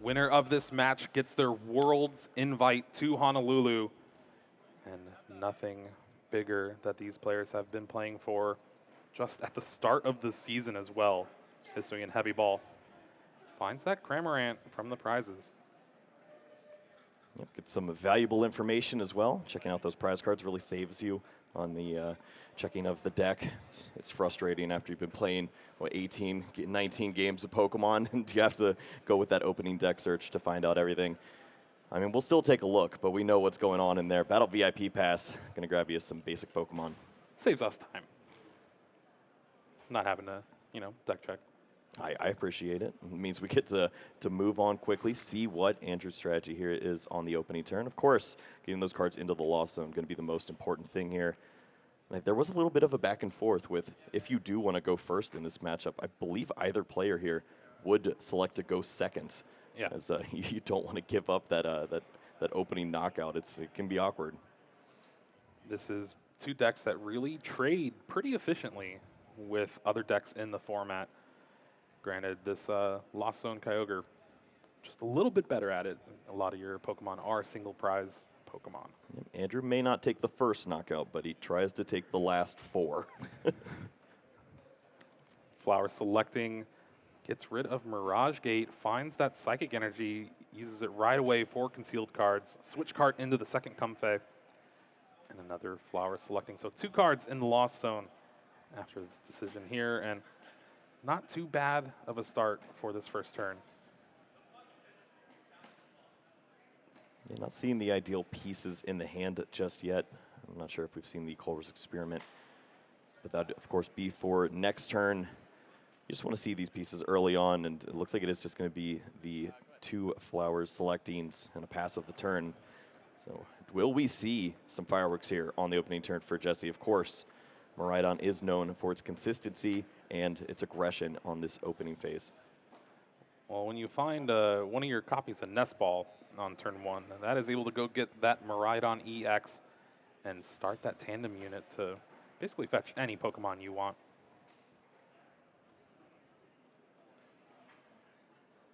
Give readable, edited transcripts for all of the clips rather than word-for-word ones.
Winner of this match gets their world's invite to Honolulu. And nothing bigger that these players have been playing for just at the start of the season as well. Is swinging heavy ball. Finds that Cramorant from the prizes. Yep, get some valuable information as well. Checking out those prize cards really saves you on the checking of the deck. It's frustrating after you've been playing 18, 19 games of Pokemon, and you have to go with that opening deck search to find out everything. I mean, we'll still take a look, but we know what's going on in there. Battle VIP Pass, going to grab you some basic Pokemon. Saves us time. Not having to, deck check. I appreciate it. It means we get to move on quickly, see what Andrew's strategy here is on the opening turn. Of course, getting those cards into the Lost Zone going to be the most important thing here. Like, there was a little bit of a back and forth with if you do want to go first in this matchup. I believe either player here would select to go second. Yeah. As you don't want to give up that opening knockout. It can be awkward. This is two decks that really trade pretty efficiently with other decks in the format. Granted, this Lost Zone Kyogre, just a little bit better at it. A lot of your Pokemon are single prize Pokemon. Andrew may not take the first knockout, but he tries to take the last 4. Flower selecting, gets rid of Mirage Gate, finds that Psychic Energy, uses it right away for concealed cards. Switch card into the second Comfey. And another Flower selecting. So 2 cards in the Lost Zone after this decision here. And not too bad of a start for this first turn. Yeah, not seeing the ideal pieces in the hand just yet. I'm not sure if we've seen the Culver's Experiment. But that would, of course, be for next turn. You just want to see these pieces early on, and it looks like it is just going to be the 2 Flowers selectings and a pass of the turn. So will we see some fireworks here on the opening turn for Jesse? Of course, Miraidon is known for its consistency and its aggression on this opening phase. Well, when you find one of your copies of Nest Ball on turn 1, that is able to go get that Miraidon EX and start that tandem unit to basically fetch any Pokemon you want.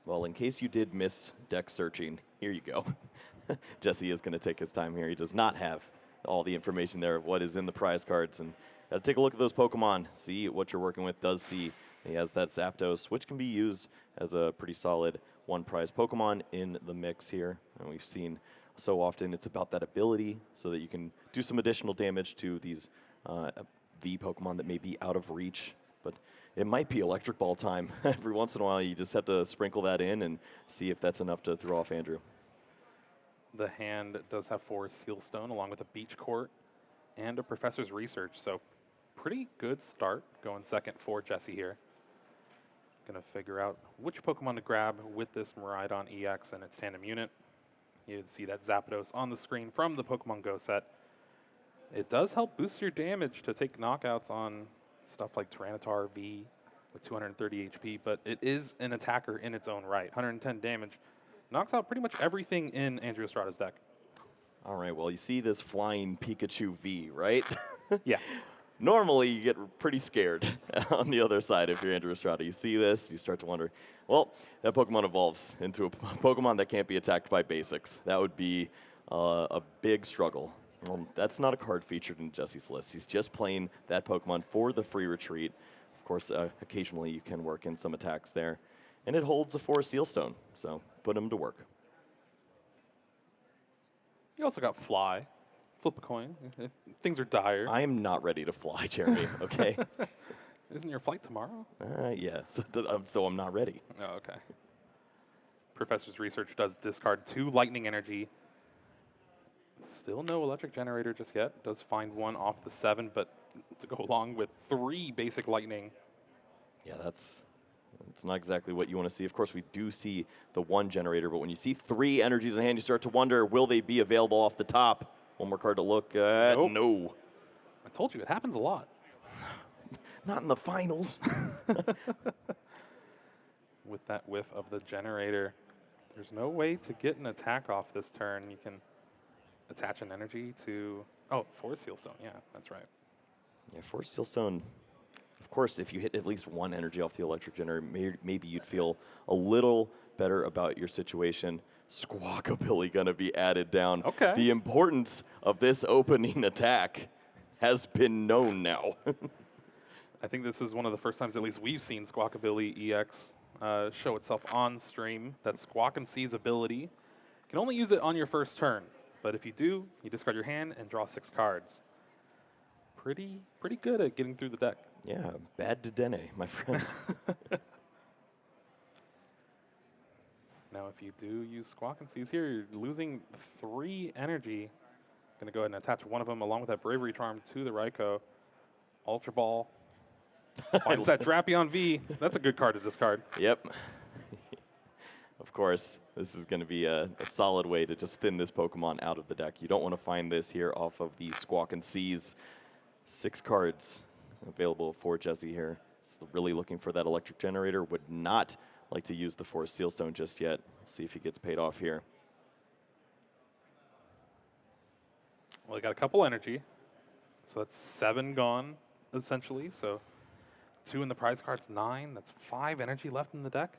Well, in case you did miss deck searching, here you go. Jesse is going to take his time here. He does not have all the information there of what is in the prize cards. And got to take a look at those Pokemon, see what you're working with. Does see he has that Zapdos, which can be used as a pretty solid 1 prize Pokemon in the mix here. And we've seen so often it's about that ability so that you can do some additional damage to these V Pokemon that may be out of reach. But it might be Electric Ball time. Every once in a while, you just have to sprinkle that in and see if that's enough to throw off Andrew. The hand does have 4 Seal Stone along with a Beach Court and a Professor's Research. So pretty good start going second for Jesse here. Going to figure out which Pokemon to grab with this Miraidon EX and its tandem unit. You can see that Zapdos on the screen from the Pokemon Go set. It does help boost your damage to take knockouts on stuff like Tyranitar V with 230 HP, but it is an attacker in its own right. 110 damage. Knocks out pretty much everything in Andrew Estrada's deck. All right, well, you see this flying Pikachu V, right? Yeah. Normally, you get pretty scared on the other side if you're Andrew Estrada. You see this, you start to wonder, well, that Pokemon evolves into a Pokemon that can't be attacked by basics. That would be a big struggle. Well, that's not a card featured in Jesse's list. He's just playing that Pokemon for the free retreat. Of course, occasionally you can work in some attacks there. And it holds a 4 Seal Stone, so put him to work. You also got Fly. Flip a coin if things are dire. I am not ready to fly, Jeremy, okay? Isn't your flight tomorrow? Yeah, so I'm not ready. Oh, okay. Professor's Research does discard 2 Lightning Energy. Still no Electric Generator just yet. Does find 1 off the 7, but to go along with 3 basic Lightning. Yeah, it's not exactly what you want to see. Of course, we do see the 1 generator, but when you see 3 energies in hand, you start to wonder, will they be available off the top? One more card to look at. Nope. No. I told you, it happens a lot. Not in the finals. With that whiff of the generator, there's no way to get an attack off this turn. You can attach an energy to... Oh, 4 Seal Stone. Yeah, that's right. Yeah, 4 Seal Stone. Of course, if you hit at least 1 energy off the electric generator, maybe you'd feel a little better about your situation. Squawkabilly going to be added down. Okay. The importance of this opening attack has been known now. I think this is one of the first times, at least we've seen Squawkabilly EX show itself on stream. That Squawk and Seize ability. You can only use it on your first turn, but if you do, you discard your hand and draw 6 cards. Pretty good at getting through the deck. Yeah, bad to Dene, my friend. Now, if you do use Squawk and Seize here, you're losing 3 energy. Going to go ahead and attach one of them along with that Bravery Charm to the Raikou. Ultra Ball. Finds that Drapion V. That's a good card to discard. Yep. Of course, this is going to be a solid way to just thin this Pokemon out of the deck. You don't want to find this here off of the Squawk and Seize. 6 cards available for Jesse here. He's really looking for that electric generator. Would not like to use the Forest Sealstone just yet. See if he gets paid off here. Well, he got a couple energy. So that's 7 gone, essentially. So 2 in the prize cards, 9. That's 5 energy left in the deck.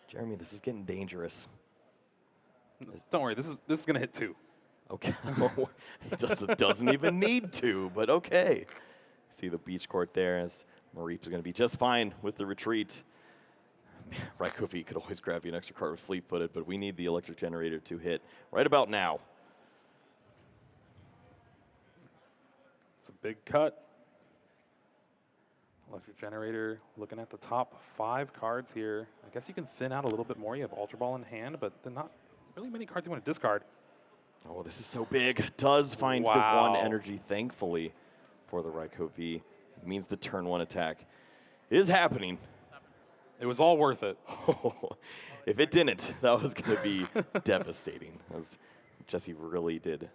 Jeremy, this is getting dangerous. Don't worry, this is going to hit 2. Okay. It doesn't even need to, but okay. See the beach court there as Mareep is going to be just fine with the retreat. Raikou could always grab you an extra card with fleet-footed, but we need the electric generator to hit right about now. It's a big cut. Electric generator looking at the top 5 cards here. I guess you can thin out a little bit more. You have Ultra Ball in hand, but there are not really many cards you want to discard. Oh, this is so big. Does find the 1 energy, thankfully, for the Raikou V. It means the turn 1 attack is happening. It was all worth it. If it didn't, that was going to be devastating. As Jesse really did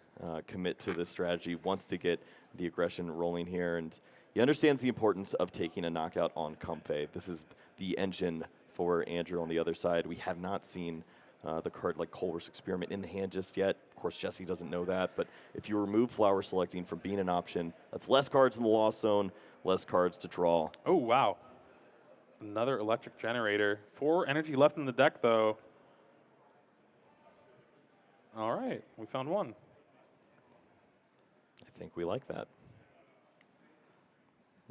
commit to this strategy, wants to get the aggression rolling here, and he understands the importance of taking a knockout on Comfey. This is the engine for Andrew on the other side. We have not seen the card like Culver's Experiment in the hand just yet. Of course, Jesse doesn't know that, but if you remove Flower Selecting from being an option, that's less cards in the Lost Zone, less cards to draw. Oh, wow. Another electric generator. 4 energy left in the deck, though. All right, we found 1. I think we like that.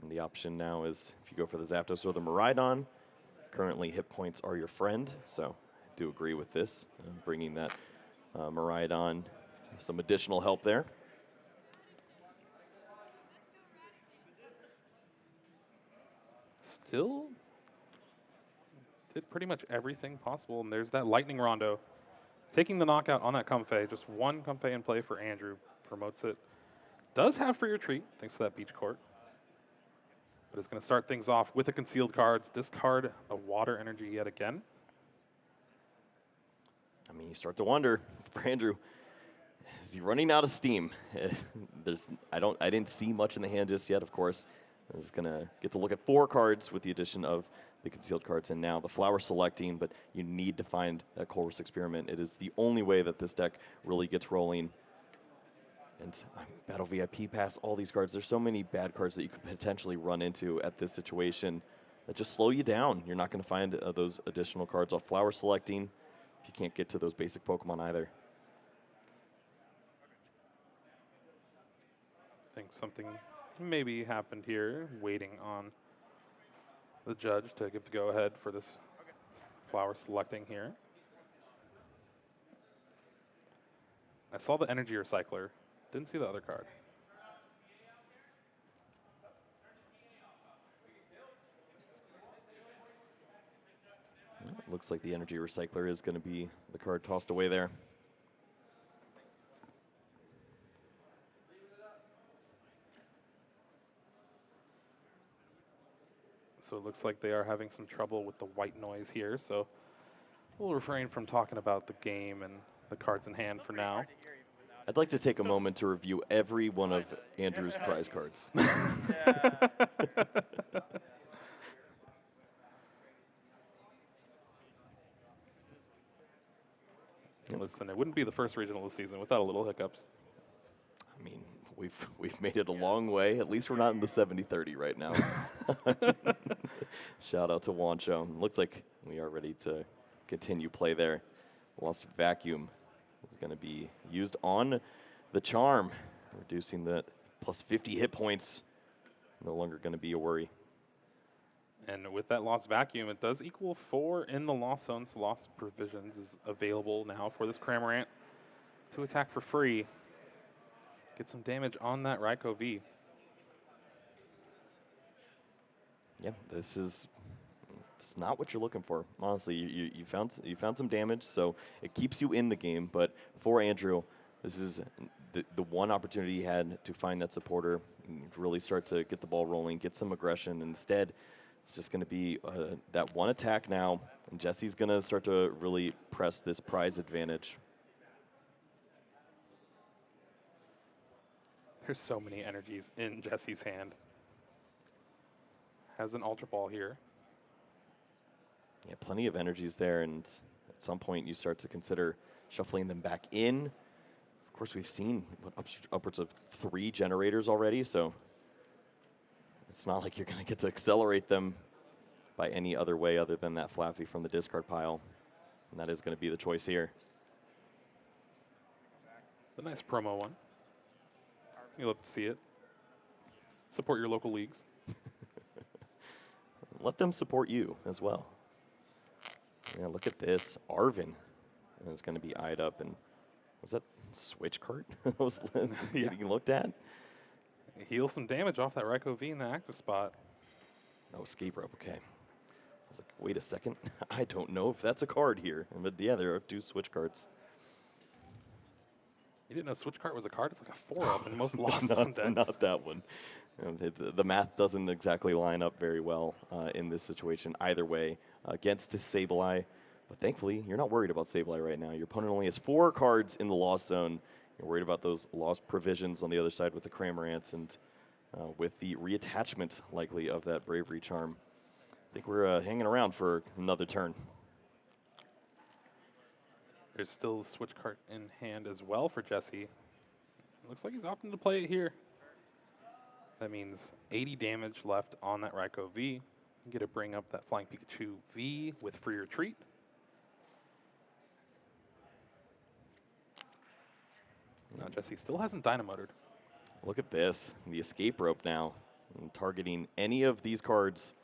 And the option now is if you go for the Zapdos or the Miraidon, currently hit points are your friend, so I do agree with this. Bringing that Miraidon, some additional help there. Still did pretty much everything possible, and there's that Lightning Rondo. Taking the knockout on that Comfey, just 1 Comfey in play for Andrew, promotes it. Does have free retreat, thanks to that beach court. But it's going to start things off with the concealed cards. Discard a water energy yet again. I mean, you start to wonder for Andrew, is he running out of steam? I didn't see much in the hand just yet, of course. He's going to get to look at 4 cards with the addition of the concealed cards and now the Flower Selecting, but you need to find that Culver's Experiment. It is the only way that this deck really gets rolling. And Battle VIP Pass, all these cards. There's so many bad cards that you could potentially run into at this situation that just slow you down. You're not going to find those additional cards off Flower Selecting if you can't get to those basic Pokemon either. I think something maybe happened here, waiting on the judge to give the go-ahead for this Flower Selecting here. I saw the Energy Recycler. Didn't see the other card. Looks like the Energy Recycler is going to be the card tossed away there. So it looks like they are having some trouble with the white noise here, so we'll refrain from talking about the game and the cards in hand for now. I'd like to take a moment to review every one of Andrew's prize cards. Listen, it wouldn't be the first regional this season without a little hiccups. I mean, we've made it a long way. At least we're not in the 70-30 right now. Shout out to Wancho. Looks like we are ready to continue play there. Lost Vacuum is going to be used on the Charm, reducing that plus 50 hit points. No longer going to be a worry. And with that Lost Vacuum, it does equal 4 in the Lost Zone, so Lost Provisions is available now for this Cramorant to attack for free. Get some damage on that Raikou V. Yeah, this is it's not what you're looking for. Honestly, you found some damage, so it keeps you in the game. But for Andrew, this is the one opportunity he had to find that supporter, and really start to get the ball rolling, get some aggression. Instead, it's just going to be that one attack now, and Jesse's going to start to really press this prize advantage. There's so many energies in Jesse's hand. Has an Ultra Ball here. Yeah, plenty of energies there, and at some point you start to consider shuffling them back in. Of course, we've seen upwards of 3 generators already, so it's not like you're going to get to accelerate them by any other way other than that Flaffy from the discard pile, and that is going to be the choice here. The nice promo one. You love to see it. Support your local leagues. Let them support you as well. Yeah, look at this. Arvin is going to be eyed up. And was that switch cart that was getting looked at? Heal some damage off that Raikou V in the active spot. Oh, escape rope. Okay. I was like, wait a second. I don't know if that's a card here. But yeah, there are 2 switch cards. You didn't know switch cart was a card? It's like a 4-up in most Lost Zone decks. Not that one. The math doesn't exactly line up very well in this situation either way against Sableye. But thankfully, you're not worried about Sableye right now. Your opponent only has 4 cards in the Lost Zone. You're worried about those Lost Provisions on the other side with the Cramorants and with the reattachment likely of that Bravery Charm. I think we're hanging around for another turn. There's still the switch cart in hand as well for Jesse. Looks like he's opting to play it here. That means 80 damage left on that Raikou V. You get to bring up that Flying Pikachu V with Free Retreat. Now Jesse still hasn't Dynamoted. Look at this, the escape rope now, and targeting any of these cards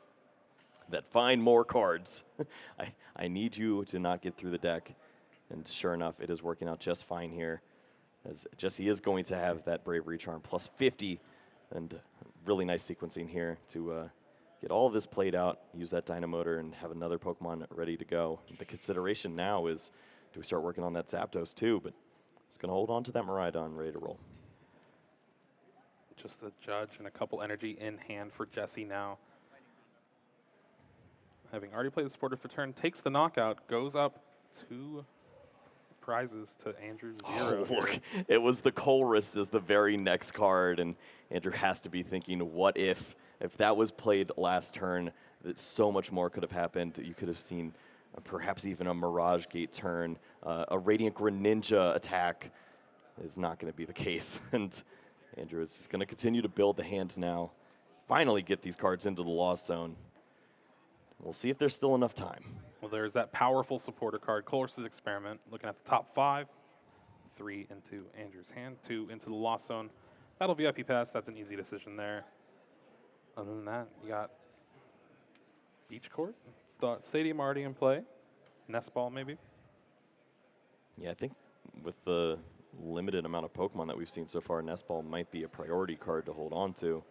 that find more cards. I need you to not get through the deck. And sure enough, it is working out just fine here, as Jesse is going to have that Bravery Charm plus 50, and really nice sequencing here to get all of this played out, use that Dynamotor, and have another Pokemon ready to go. The consideration now is, do we start working on that Zapdos too? But it's going to hold on to that Miraidon ready to roll. Just the Judge and a couple energy in hand for Jesse now. Having already played the supporter for turn, takes the knockout, goes up 2 prizes to Andrew's 0. Oh, look, it was the Colress as the very next card, and Andrew has to be thinking, what if that was played last turn, that so much more could have happened. You could have seen perhaps even a Mirage Gate turn, a Radiant Greninja attack. Is not going to be the case, and Andrew is just going to continue to build the hand now, finally get these cards into the Lost Zone. We'll see if there's still enough time. Well, there's that powerful supporter card, Colress's Experiment, looking at the top 5. 3 into Andrew's hand, 2 into the Lost Zone. Battle VIP Pass, that's an easy decision there. Other than that, you got Beach Court, Stadium already in play, Nest Ball maybe. Yeah, I think with the limited amount of Pokemon that we've seen so far, Nest Ball might be a priority card to hold on to.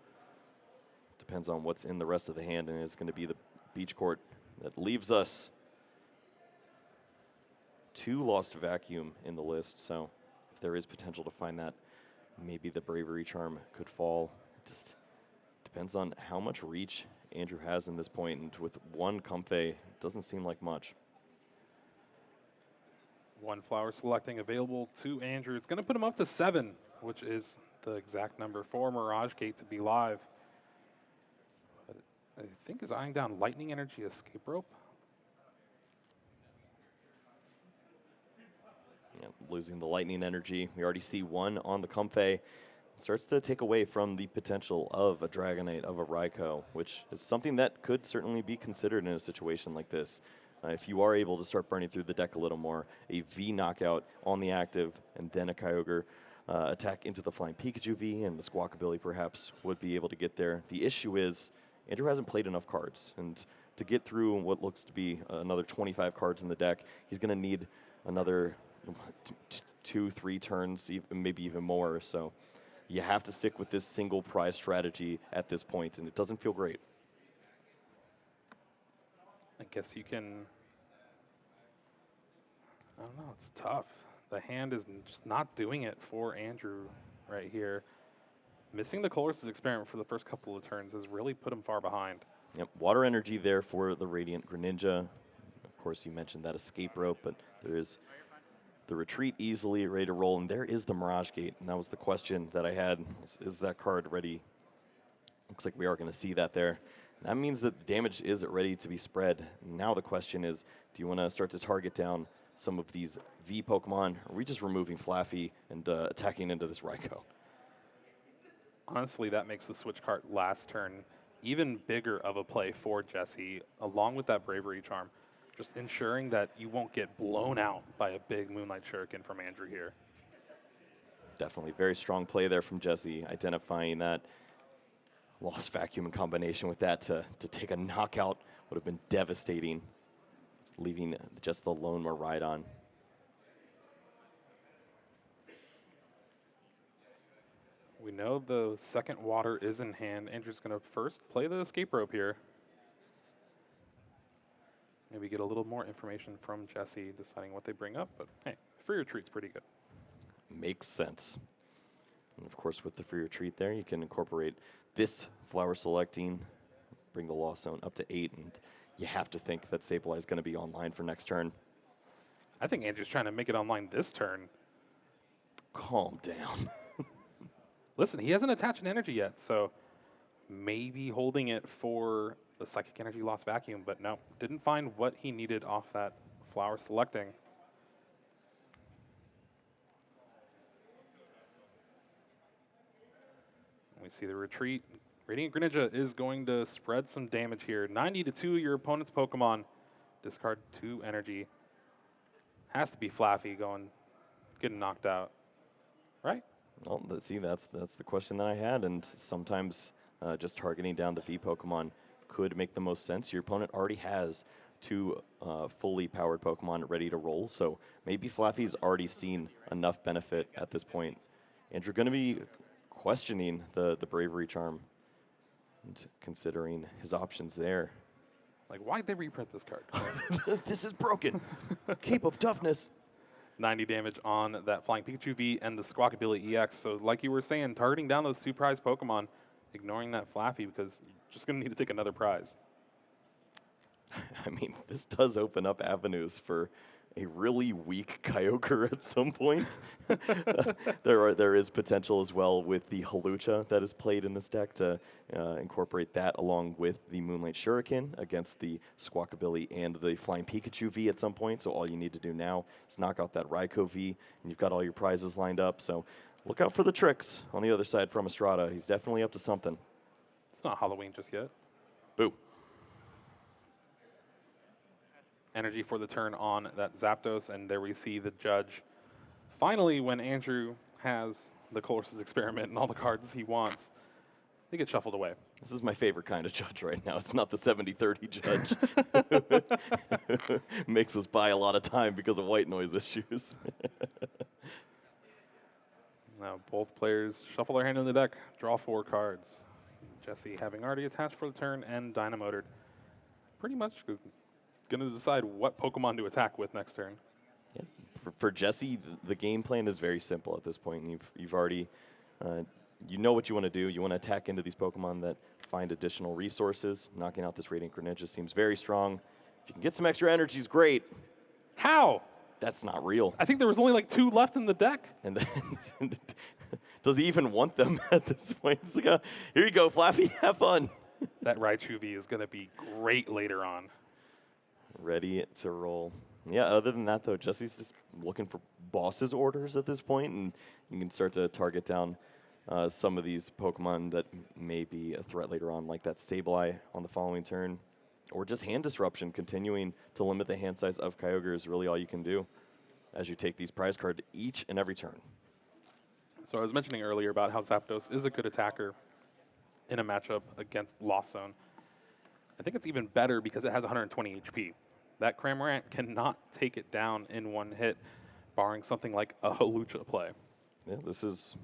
Depends on what's in the rest of the hand, and it's going to be the Beach Court that leaves us 2 Lost Vacuum in the list, so if there is potential to find that, maybe the Bravery Charm could fall. It just depends on how much reach Andrew has in this point, and with 1 Comfey, it doesn't seem like much. 1 flower selecting available to Andrew. It's going to put him up to 7, which is the exact number for Mirage Gate to be live. But I think is eyeing down Lightning Energy Escape Rope. Yeah, losing the Lightning Energy. We already see 1 on the Comfey. Starts to take away from the potential of a Dragonite, of a Raikou, which is something that could certainly be considered in a situation like this. if you are able to start burning through the deck a little more, a V knockout on the active and then a Kyogre attack into the Flying Pikachu V and the Squawkabilly perhaps would be able to get there. The issue is Andrew hasn't played enough cards, and to get through what looks to be another 25 cards in the deck, he's going to need another 2-3 turns, maybe even more. So you have to stick with this single prize strategy at this point, and it doesn't feel great. I guess you can, I don't know, it's tough. The hand is just not doing it for Andrew right here. Missing the Colress's experiment for the first couple of turns has really put him far behind. Yep, water energy there for the Radiant Greninja. Of course, you mentioned that escape rope, but there is the retreat easily ready to roll, and there is the Mirage Gate, and that was the question that I had. Is that card ready? Looks like we are going to see that there. That means that the damage is ready to be spread. Now the question is, do you want to start to target down some of these V Pokemon, or are we just removing Flaffy and attacking into this Raikou? Honestly, that makes the switch card last turn even bigger of a play for Jesse, along with that Bravery Charm. Just ensuring that you won't get blown out by a big Moonlight Shuriken from Andrew here. Definitely very strong play there from Jesse, identifying that Lost Vacuum in combination with that to take a knockout would have been devastating, leaving just the lone Miraidon. We know the second water is in hand. Andrew's going to first play the escape rope here. Maybe get a little more information from Jesse deciding what they bring up, but hey, free retreat's pretty good. Makes sense. And of course, with the free retreat there, you can incorporate this flower selecting, bring the Lost Zone up to 8, and you have to think that Sableye is going to be online for next turn. I think Andrew's trying to make it online this turn. Calm down. Listen, he hasn't attached an energy yet, so maybe holding it for the Psychic Energy Lost Vacuum, but no, didn't find what he needed off that flower selecting. We see the retreat. Radiant Greninja is going to spread some damage here. 90-2, your opponent's Pokemon. Discard 2 energy. Has to be Flaffy getting knocked out, right? Well, see, that's the question that I had, and sometimes just targeting down the V Pokemon could make the most sense. Your opponent already has 2 fully powered Pokemon ready to roll, so maybe Flaffy's already seen enough benefit at this point. And you're going to be questioning the Bravery Charm and considering his options there. Like, why'd they reprint this card? This is broken. Cape of Toughness. 90 damage on that Flying Pikachu V and the Squawkabilly EX. So like you were saying, targeting down those 2 prize Pokemon, ignoring that Flaffy because you're just going to need to take another prize. I mean, this does open up avenues for a really weak Kyogre at some point. There is potential as well with the Hawlucha that is played in this deck to incorporate that along with the Moonlight Shuriken against the Squawkabilly and the Flying Pikachu V at some point. So all you need to do now is knock out that Raikou V, and you've got all your prizes lined up. So look out for the tricks on the other side from Estrada. He's definitely up to something. It's not Halloween just yet. Boo. Energy for the turn on that Zapdos, and there we see the judge. Finally, when Andrew has the Colress's experiment and all the cards he wants, they get shuffled away. This is my favorite kind of judge right now. It's not the 70-30 judge. Makes us buy a lot of time because of white noise issues. Now both players shuffle their hand in the deck, draw 4 cards. Jesse having already attached for the turn and Dynamoted. Pretty much going to decide what Pokemon to attack with next turn. Yeah. For Jesse, the game plan is very simple at this point. You've already, you know what you want to do. You want to attack into these Pokemon that find additional resources. Knocking out this Radiant Greninja seems very strong. If you can get some extra energy, is great. How? That's not real. I think there was only like 2 left in the deck. And then does he even want them at this point? It's like, here you go, Flaffy, have fun. That Raichu V is going to be great later on. Ready to roll. Yeah, other than that, though, Jesse's just looking for boss's orders at this point, and you can start to target down some of these Pokemon that may be a threat later on, like that Sableye on the following turn. Or just hand disruption, continuing to limit the hand size of Kyogre is really all you can do as you take these prize cards each and every turn. So I was mentioning earlier about how Zapdos is a good attacker in a matchup against Lost Zone. I think it's even better because it has 120 HP. That Cramorant cannot take it down in one hit, barring something like a Hawlucha play. Yeah, this is,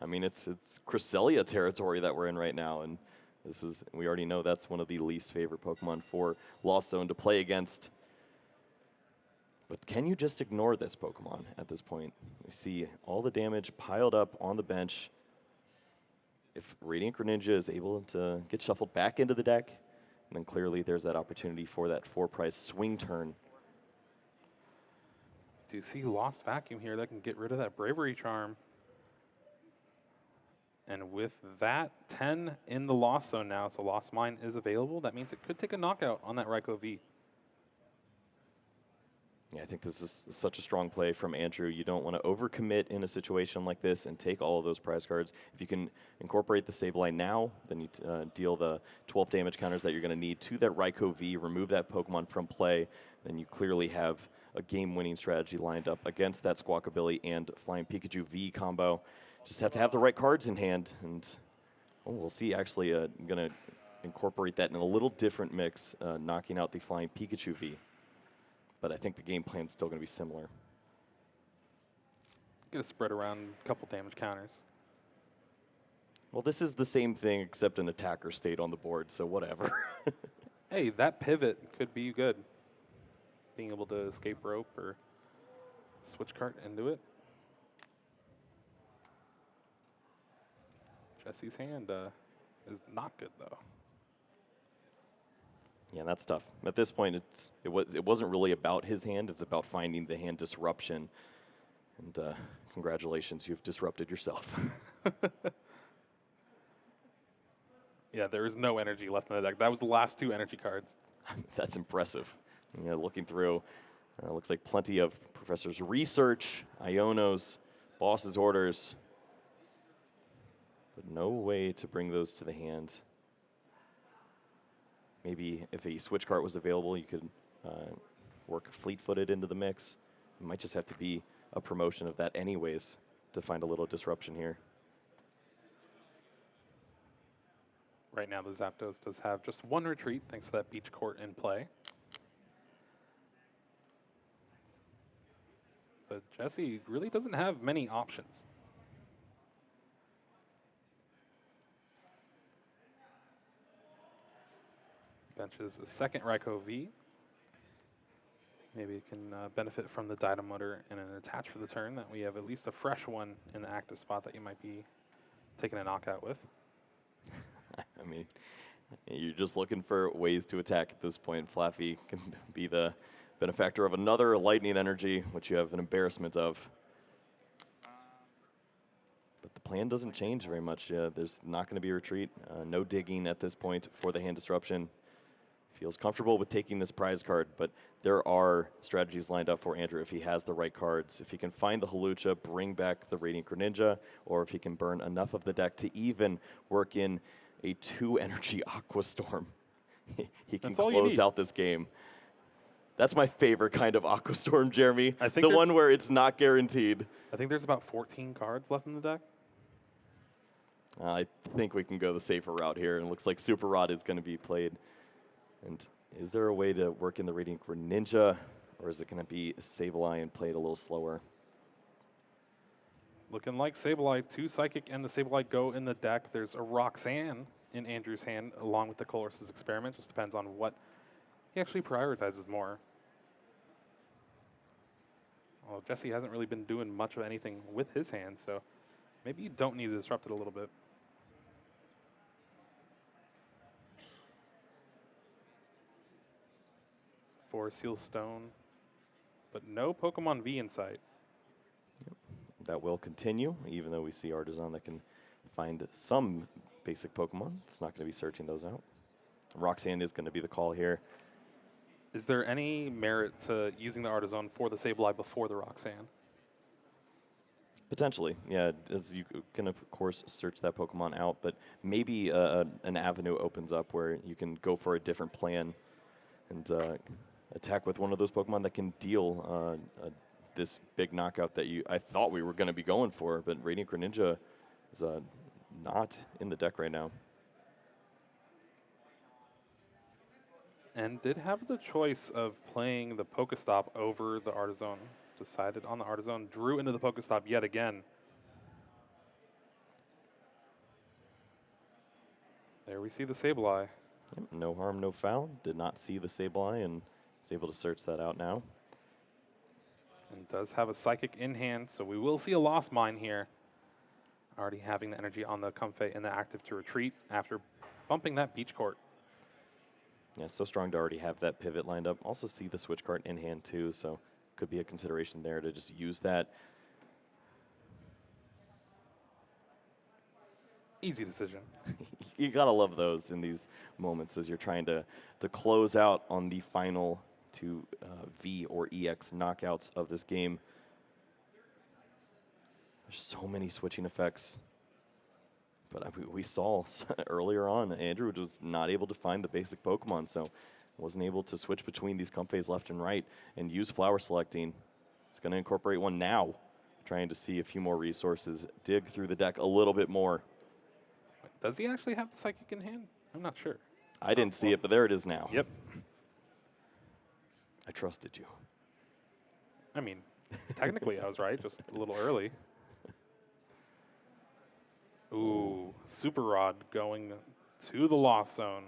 I mean, it's Cresselia territory that we're in right now, and this is, we already know that's one of the least favorite Pokemon for Lost Zone to play against. But can you just ignore this Pokemon at this point? We see all the damage piled up on the bench. If Radiant Greninja is able to get shuffled back into the deck, then clearly there's that opportunity for that 4-prize swing turn. Do you see Lost Vacuum here that can get rid of that Bravery Charm? And with that 10 in the Lost Zone now, so Lost Mine is available. That means it could take a knockout on that Raikou V. Yeah, I think this is such a strong play from Andrew. You don't want to overcommit in a situation like this and take all of those prize cards. If you can incorporate the Sableye now, then you deal the 12 damage counters that you're going to need to that Raikou V, remove that Pokemon from play, then you clearly have a game-winning strategy lined up against that Squawkabilly and Flying Pikachu V combo. Just have to have the right cards in hand, and we'll see. Actually, going to incorporate that in a little different mix, knocking out the Flying Pikachu V. But I think the game plan's still going to be similar. Get a spread around a couple damage counters. Well, this is the same thing except an attacker state on the board, so whatever. Hey, that pivot could be good. Being able to escape rope or switch cart into it. Jesse's hand is not good, though. Yeah, that's tough. At this point, it wasn't really about his hand. It's about finding the hand disruption. And congratulations, you've disrupted yourself. Yeah, there is no energy left in the deck. That was the last 2 energy cards. That's impressive. Yeah, looking through, looks like plenty of Professor's Research, Ionos, Boss's Orders, but no way to bring those to the hand. Maybe if a switch cart was available, you could work fleet-footed into the mix. It might just have to be a promotion of that anyways to find a little disruption here. Right now, the Zapdos does have just 1 retreat, thanks to that beach court in play. But Jesse really doesn't have many options. Benches a second Raikou V. Maybe it can benefit from the Dynamotor and an attach for the turn, that we have at least a fresh one in the active spot that you might be taking a knockout with. I mean, you're just looking for ways to attack at this point. Flaffy can be the benefactor of another lightning energy, which you have an embarrassment of. But the plan doesn't change very much. There's not going to be a retreat. No digging at this point for the hand disruption. Feels comfortable with taking this prize card, but there are strategies lined up for Andrew if he has the right cards. If he can find the Hawlucha, bring back the Radiant Greninja, or if he can burn enough of the deck to even work in a 2-energy Aqua Storm, he can close out this game. That's my favorite kind of Aqua Storm, Jeremy. I think the one where it's not guaranteed. I think there's about 14 cards left in the deck. I think we can go the safer route here, and it looks like Super Rod is going to be played. And is there a way to work in the Radiant Greninja, or is it going to be Sableye and play it a little slower? Looking like Sableye, 2 Psychic and the Sableye go in the deck. There's a Roxanne in Andrew's hand, along with the Colossus Experiment. Just depends on what he actually prioritizes more. Well, Jesse hasn't really been doing much of anything with his hand, so maybe you don't need to disrupt it a little bit. For Seal Stone, but no Pokemon V in sight. Yep. That will continue, even though we see Artisan that can find some basic Pokemon. It's not going to be searching those out. Roxanne is going to be the call here. Is there any merit to using the Artisan for the Sableye before the Roxanne? Potentially, yeah. As you can, of course, search that Pokemon out, but maybe an avenue opens up where you can go for a different plan and attack with one of those Pokemon that can deal this big knockout that I thought we were going to be going for, but Radiant Greninja is not in the deck right now. And did have the choice of playing the Pokestop over the Artisan. Decided on the Artisan, drew into the Pokestop yet again. There we see the Sableye. Yep, no harm, no foul. Did not see the Sableye and is able to search that out now. And does have a Psychic in hand, so we will see a Lost Mine here. Already having the energy on the Comfey and the active to retreat after bumping that Beach Court. Yeah, so strong to already have that pivot lined up. Also see the switch card in hand too, so could be a consideration there to just use that. Easy decision. You gotta love those in these moments as you're trying to close out on the final two V or EX knockouts of this game. There's so many switching effects. But we saw earlier on, Andrew was not able to find the basic Pokemon, so wasn't able to switch between these Comfeys left and right and use flower selecting. It's going to incorporate one now, trying to see a few more resources, dig through the deck a little bit more. Does he actually have the Psychic in hand? I'm not sure. I didn't see it, but there it is now. Yep. I trusted you. I mean, technically I was right, just a little early. Ooh, Super Rod going to the Lost Zone.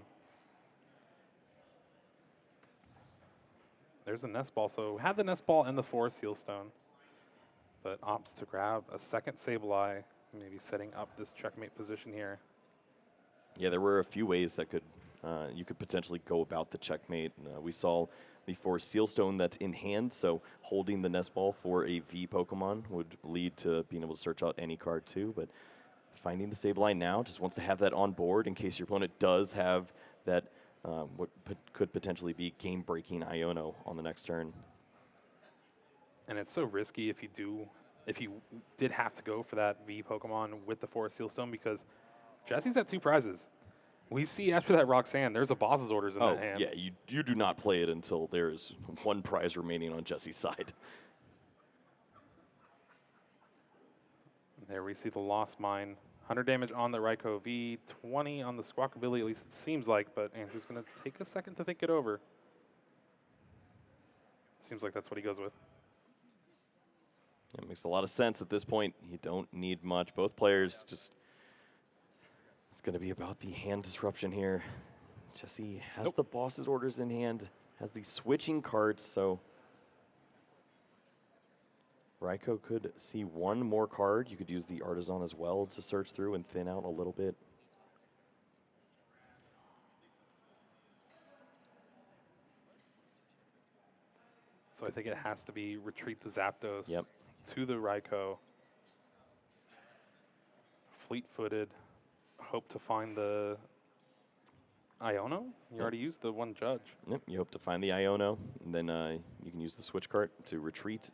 There's a Nest Ball. So had the Nest Ball and the Forest Seal Stone, but opts to grab a second Sableye, maybe setting up this checkmate position here. Yeah, there were a few ways that you could potentially go about the checkmate. We saw the Forest Seal Stone that's in hand, so holding the Nest Ball for a V Pokemon would lead to being able to search out any card too, but finding the Sableye now, just wants to have that on board in case your opponent does have that what could potentially be game-breaking Iono on the next turn. And it's so risky if you did have to go for that V Pokemon with the Forest Seal Stone, because Jesse's at 2 prizes. We see after that Roxanne, there's a boss's orders in that hand. Yeah, you do not play it until there's 1 prize remaining on Jesse's side. There we see the Lost Mine. 100 damage on the Raikou V, 20 on the Squawkabilly, at least it seems like, but Andrew's going to take a second to think it over. Seems like that's what he goes with. It makes a lot of sense at this point. You don't need much. Both players just, it's going to be about the hand disruption here. Jesse has the boss's orders in hand, has the switching cards, so Raikou could see 1 more card. You could use the Artisan as well to search through and thin out a little bit. So I think it has to be retreat the Zapdos Yep. to the Raikou. Fleet-footed. Hope to find the Iono? You already used the 1 Judge. Yep, you hope to find the Iono, and then you can use the switch card to retreat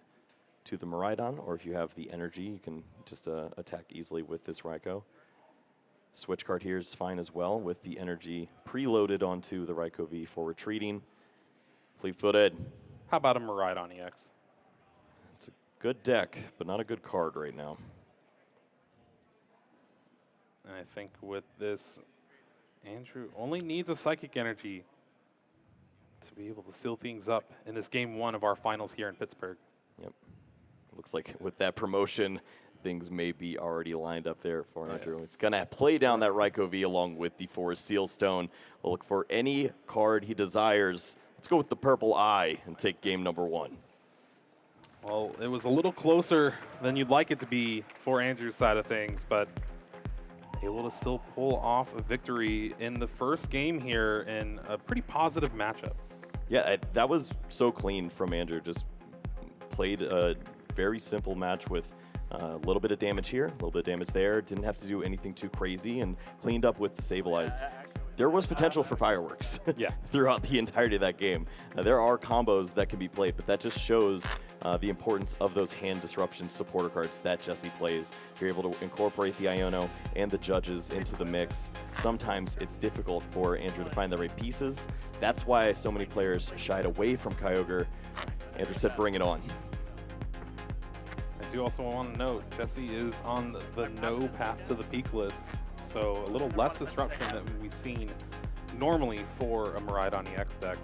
to the Miraidon, or if you have the energy, you can just attack easily with this Raikou. Switch card here is fine as well, with the energy preloaded onto the Raikou V for retreating. Fleet-footed. How about a Miraidon EX? It's a good deck, but not a good card right now. And I think with this, Andrew only needs a Psychic Energy to be able to seal things up in this game 1 of our finals here in Pittsburgh. Yep. Looks like with that promotion, things may be already lined up there for Andrew. It's going to play down that Raikou V along with the Forest Seal Stone. We'll look for any card he desires. Let's go with the Purple Eye and take game number 1. Well, it was a little closer than you'd like it to be for Andrew's side of things, but able to still pull off a victory in the first game here in a pretty positive matchup. Yeah, that was so clean from Andrew. Just played a very simple match with a little bit of damage here, a little bit of damage there. Didn't have to do anything too crazy and cleaned up with the Sableyes. there was potential for fireworks Yeah. throughout the entirety of that game. There are combos that can be played, but that just shows the importance of those hand disruption supporter cards that Jesse plays. If you're able to incorporate the Iono and the judges into the mix, sometimes it's difficult for Andrew to find the right pieces. That's why so many players shied away from Kyogre. Andrew said, bring it on. I do also want to note, Jesse is on the no path to the peak list, so a little less disruption than we've seen normally for a Miraidon EX deck.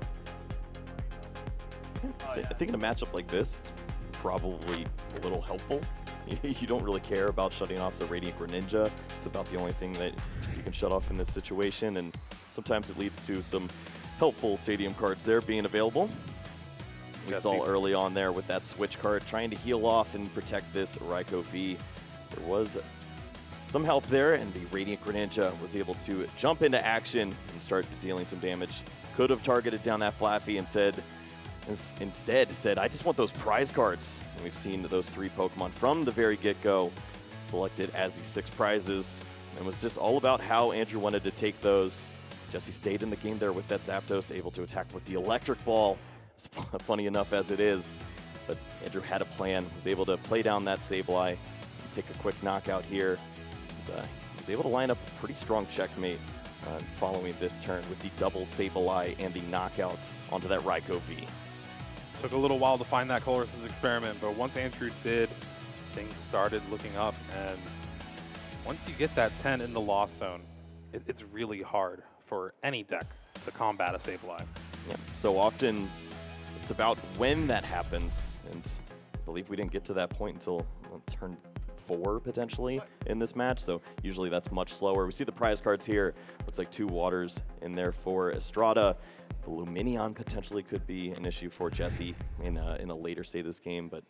I think in a matchup like this, it's probably a little helpful. You don't really care about shutting off the Radiant Greninja. It's about the only thing that you can shut off in this situation, and sometimes it leads to some helpful stadium cards there being available. We saw early on there with that switch card trying to heal off and protect this Raikou V. There was some help there, and the Radiant Greninja was able to jump into action and start dealing some damage. Could have targeted down that Flaffy and instead said, I just want those prize cards. And we've seen those 3 Pokemon from the very get-go selected as the 6 prizes. And it was just all about how Andrew wanted to take those. Jesse stayed in the game there with that Zapdos, able to attack with the Electric Ball. It's funny enough as it is, but Andrew had a plan, was able to play down that Sableye, and take a quick knockout here. And, was able to line up a pretty strong checkmate following this turn with the double Sableye and the knockout onto that Raikou V. Took a little while to find that Colress's experiment, but once Andrew did, things started looking up, and once you get that 10 in the loss zone, it's really hard for any deck to combat a Sableye. Yeah, so often it's about when that happens, and I believe we didn't get to that point until turn 4 potentially in this match, so usually that's much slower. We see the prize cards here. Looks like 2 waters in there for Estrada. The Luminion potentially could be an issue for Jesse in a later state of this game, but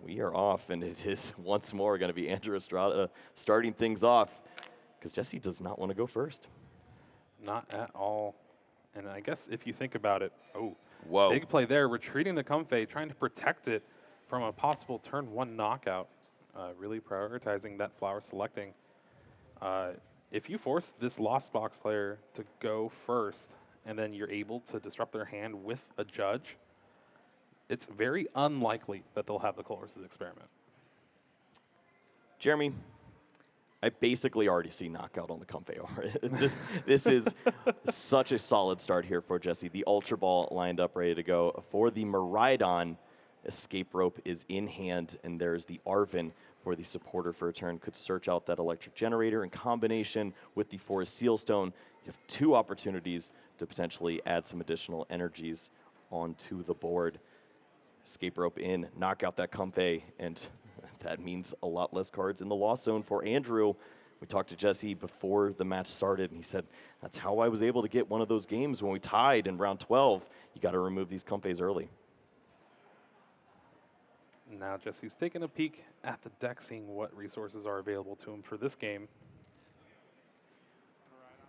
we are off, and it is once more going to be Andrew Estrada starting things off, because Jesse does not want to go first. Not at all. And I guess if you think about it, whoa, big play there, retreating the Comfey, trying to protect it from a possible turn 1 knockout, really prioritizing that flower selecting. If you force this Lost Box player to go first, and then you're able to disrupt their hand with a judge, it's very unlikely that they'll have the Colress's experiment. Jeremy, I basically already see knockout on the Comfey already. This is such a solid start here for Jesse. The Ultra Ball lined up, ready to go. For the Miraidon, Escape Rope is in hand, and there's the Arven for the supporter for a turn. Could search out that Electric Generator in combination with the Forest Seal Stone. You have 2 opportunities to potentially add some additional energies onto the board. Escape Rope in, knock out that Comfey, and that means a lot less cards in the loss zone for Andrew. We talked to Jesse before the match started, and he said, that's how I was able to get one of those games when we tied in round 12. You got to remove these Comfeys early. Now Jesse's taking a peek at the deck, seeing what resources are available to him for this game.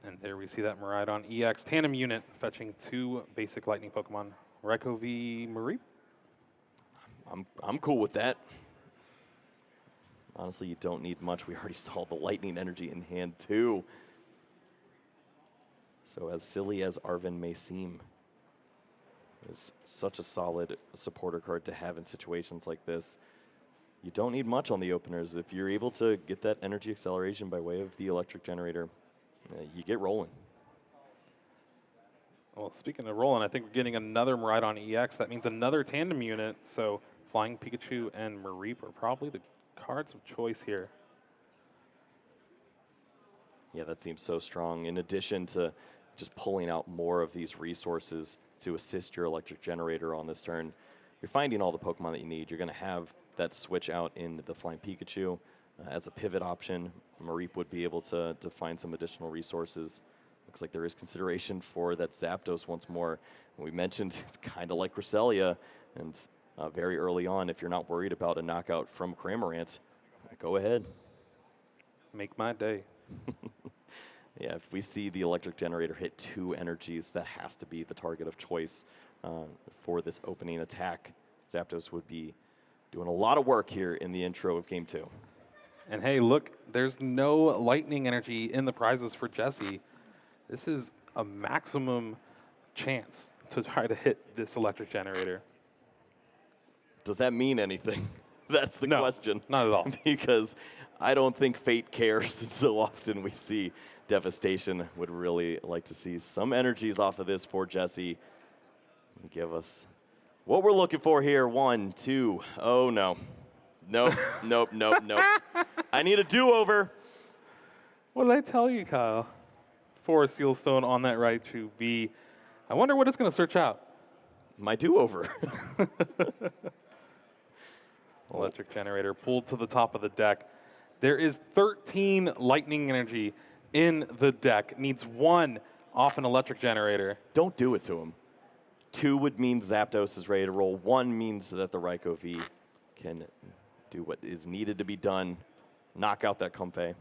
And there we see that Miraidon EX tandem unit fetching 2 basic lightning Pokemon, Raikou V Mareep. I'm cool with that. Honestly, you don't need much. We already saw the lightning energy in hand too. So as silly as Arven may seem, it's such a solid supporter card to have in situations like this. You don't need much on the openers. If you're able to get that energy acceleration by way of the Electric Generator, you get rolling. Well, speaking of rolling, I think we're getting another Miraidon EX. That means another tandem unit. So Flying Pikachu and Mareep are probably the cards of choice here. Yeah, that seems so strong. In addition to just pulling out more of these resources to assist your Electric Generator on this turn, you're finding all the Pokemon that you need. You're going to have that switch out in the Flying Pikachu as a pivot option. Mareep would be able to find some additional resources. Looks like there is consideration for that Zapdos once more. We mentioned it's kind of like Cresselia, and very early on, if you're not worried about a knockout from Cramorant, go ahead. Make my day. Yeah, if we see the Electric Generator hit 2 energies, that has to be the target of choice for this opening attack. Zapdos would be doing a lot of work here in the intro of Game 2. And hey, look, there's no lightning energy in the prizes for Jesse. This is a maximum chance to try to hit this electric generator. Does that mean anything? That's the question. Not at all. Because I don't think fate cares. So often we see devastation. Would really like to see some energies off of this for Jesse. Give us what we're looking for here. 1, 2. Oh, no. Nope, nope, nope, nope. I need a do-over. What did I tell you, Kyle? 4 Sealstone on that right to V. I wonder what it's going to search out. My do-over. Electric generator pulled to the top of the deck. There is 13 lightning energy in the deck. Needs 1 off an electric generator. Don't do it to him. 2 would mean Zapdos is ready to roll. 1 means that the Raikou V can do what is needed to be done. Knock out that Comfey.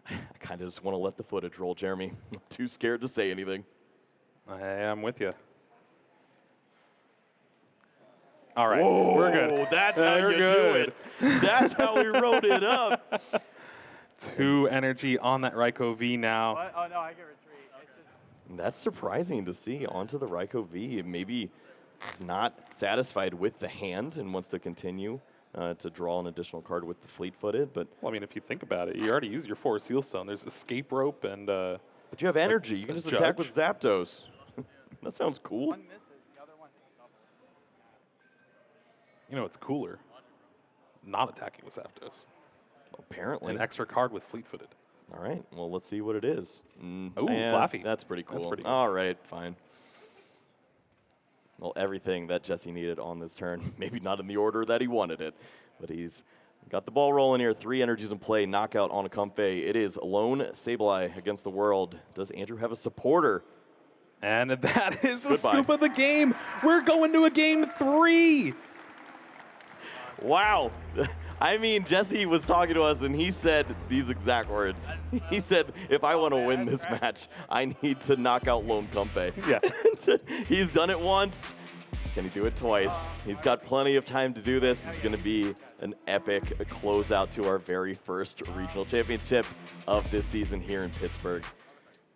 I kind of just want to let the footage roll, Jeremy. I'm too scared to say anything. I am with you. All right, Whoa, we're good. That's how you do it. That's how we wrote it up. 2 energy on that Raikou V now. What? Oh, no, I get retreat. It's just That's surprising to see. Onto the Raikou V. Maybe he's not satisfied with the hand and wants to continue to draw an additional card with the fleet-footed. But Well, I mean, if you think about it, you already used your 4 Sealstone. There's Escape Rope and but you have energy. You can just attack with Zapdos. That sounds cool. one misses, the other one hits up. you know it's cooler. Not attacking with Zapdos. Apparently. An extra card with fleet-footed. All right. Well, let's see what it is. Ooh, And Flaffy. That's pretty cool. That's pretty good. All right, fine. Well, everything that Jesse needed on this turn. Maybe not in the order that he wanted it, but he's got the ball rolling here. 3 energies in play. Knockout on a Comfey. It is lone Sableye against the world. Does Andrew have a supporter? And that is the Goodbye. scoop of the game. We're going to a game 3. Wow. I mean, Jesse was talking to us, and he said these exact words. He said, if I want to win this match, I need to knock out Lone Comfey. Yeah. He's done it once. Can he do it twice? He's got plenty of time to do this. This is going to be an epic closeout to our very first regional championship of this season here in Pittsburgh.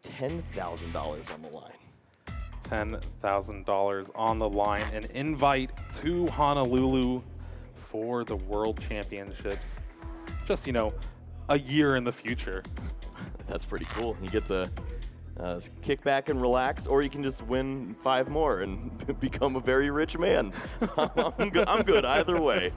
$10,000 on the line. $10,000 on the line. An invite to Honolulu for the World Championships. Just, you know, a year in the future. That's pretty cool. You get to kick back and relax, or you can just win 5 more and become a very rich man. I'm good either way.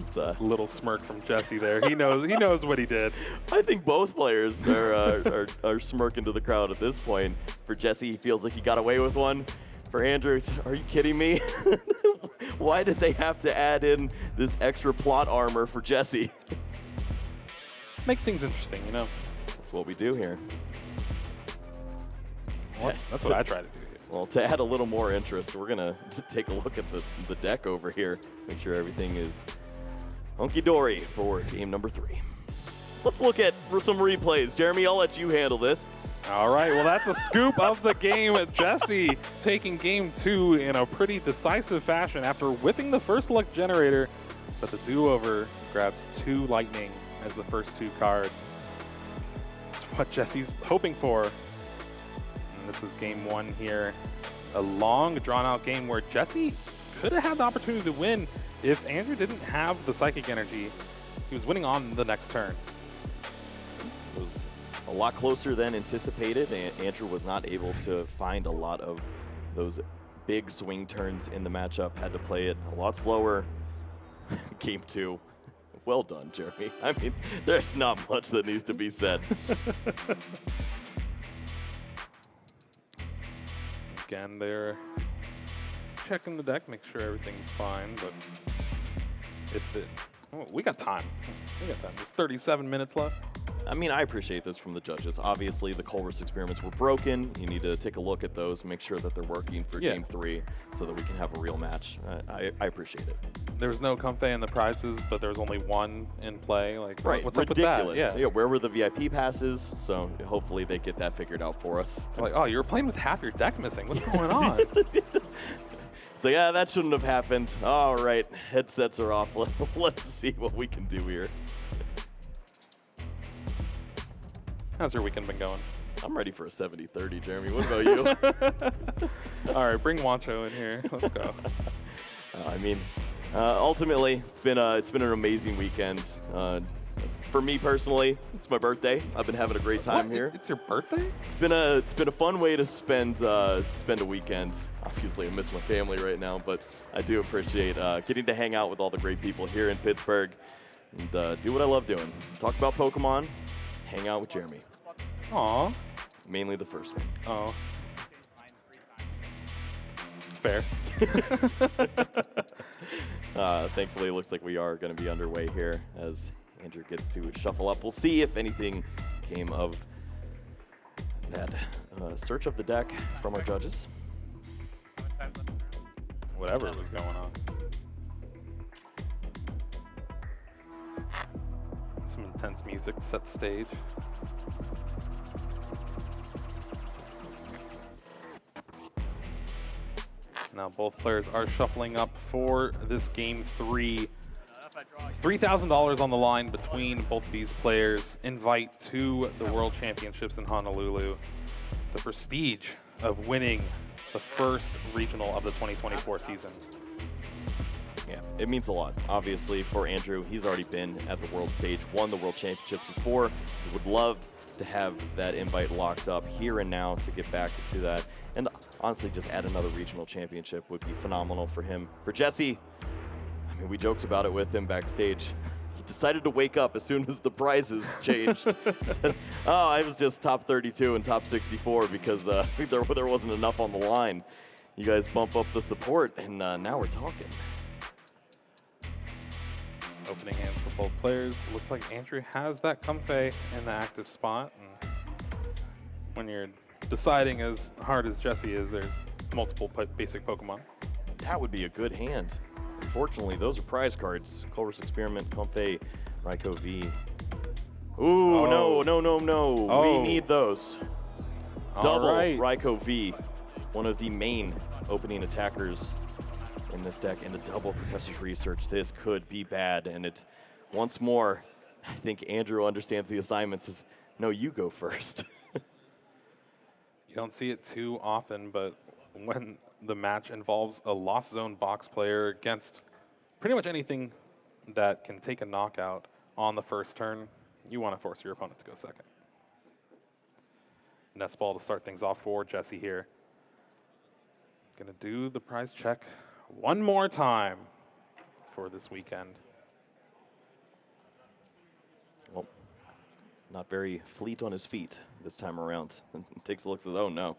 It's a Little smirk from Jesse there. He knows what he did. I think both players are smirking to the crowd at this point. For Jesse, he feels like he got away with one. For Andrew, are you kidding me? Why did they have to add in this extra plot armor for Jesse? Make things interesting, you know. That's what we do here. That's what I try to do here. Well, to add a little more interest, we're going to take a look at the deck over here. Make sure everything is hunky-dory for game number 3. Let's look at some replays. Jeremy, I'll let you handle this. All right, well, that's a scoop of the game. Jesse taking game 2 in a pretty decisive fashion after whiffing the first luck generator, but the do-over grabs 2 lightning as the first 2 cards. That's what Jesse's hoping for. And this is game 1 here. A long, drawn-out game where Jesse could have had the opportunity to win if Andrew didn't have the psychic energy. He was winning on the next turn. It was a lot closer than anticipated, and Andrew was not able to find a lot of those big swing turns in the matchup. Had to play it a lot slower. Game 2. Well done, Jeremy. I mean, there's not much that needs to be said. Again, they're checking the deck, make sure everything's fine, but we got time. We got time. There's 37 minutes left. I mean, I appreciate this from the judges. Obviously, the Culver's experiments were broken. You need to take a look at those, make sure that they're working for game 3 so that we can have a real match. I appreciate it. There was no Comfey in the prizes, but there was only 1 in play. Like, Right, what's ridiculous. up with that? Yeah, where were the VIP passes? So hopefully they get that figured out for us. Like, oh, you were playing with half your deck missing. What's going on? So yeah, that shouldn't have happened. All right, headsets are off. Let's see what we can do here. How's your weekend been going? I'm ready for a 70-30, Jeremy. What about you? All right, bring Wancho in here. Let's go. Ultimately, it's been an amazing weekend. For me personally, it's my birthday. I've been having a great time What? here. It's your birthday? It's been a fun way to spend a weekend. Obviously, I miss my family right now, but I do appreciate getting to hang out with all the great people here in Pittsburgh and do what I love doing. Talk about Pokemon, hang out with Jeremy. Aw. Mainly the first one. Oh. Fair. Thankfully, it looks like we are going to be underway here as Andrew gets to shuffle up. We'll see if anything came of that search of the deck from our judges. Whatever was going on. Some intense music to set the stage. Now both players are shuffling up for this game 3. $3,000 on the line between both these players. Invite to the World Championships in Honolulu. The prestige of winning the first regional of the 2024 season. Yeah, it means a lot. Obviously, for Andrew, he's already been at the world stage, won the World Championships before. He would love to have that invite locked up here and now to get back to that. And honestly, just add another regional championship would be phenomenal for him. For Jesse, I mean, we joked about it with him backstage. He decided to wake up as soon as the prizes changed. Said, oh, I was just top 32 and top 64 because there wasn't enough on the line. You guys bump up the support, and now we're talking. Opening hands for both players. Looks like Andrew has that Comfey in the active spot. And when you're deciding as hard as Jesse is, there's multiple basic Pokemon. That would be a good hand. Unfortunately, those are prize cards. Culver's Experiment, Comfey, Raikou V. Ooh, Oh. no. Oh. We need those. All Double right. Raikou V, one of the main opening attackers in this deck, and the double Professor's Research. This could be bad, and it, once more, I think Andrew understands the assignment, says, no, you go first. You don't see it too often, but when the match involves a Lost Zone box player against pretty much anything that can take a knockout on the first turn, you want to force your opponent to go second. Nest Ball to start things off for Jesse here. Gonna do the prize check one more time for this weekend. Well, not very fleet on his feet this time around. Takes a look, says, oh no.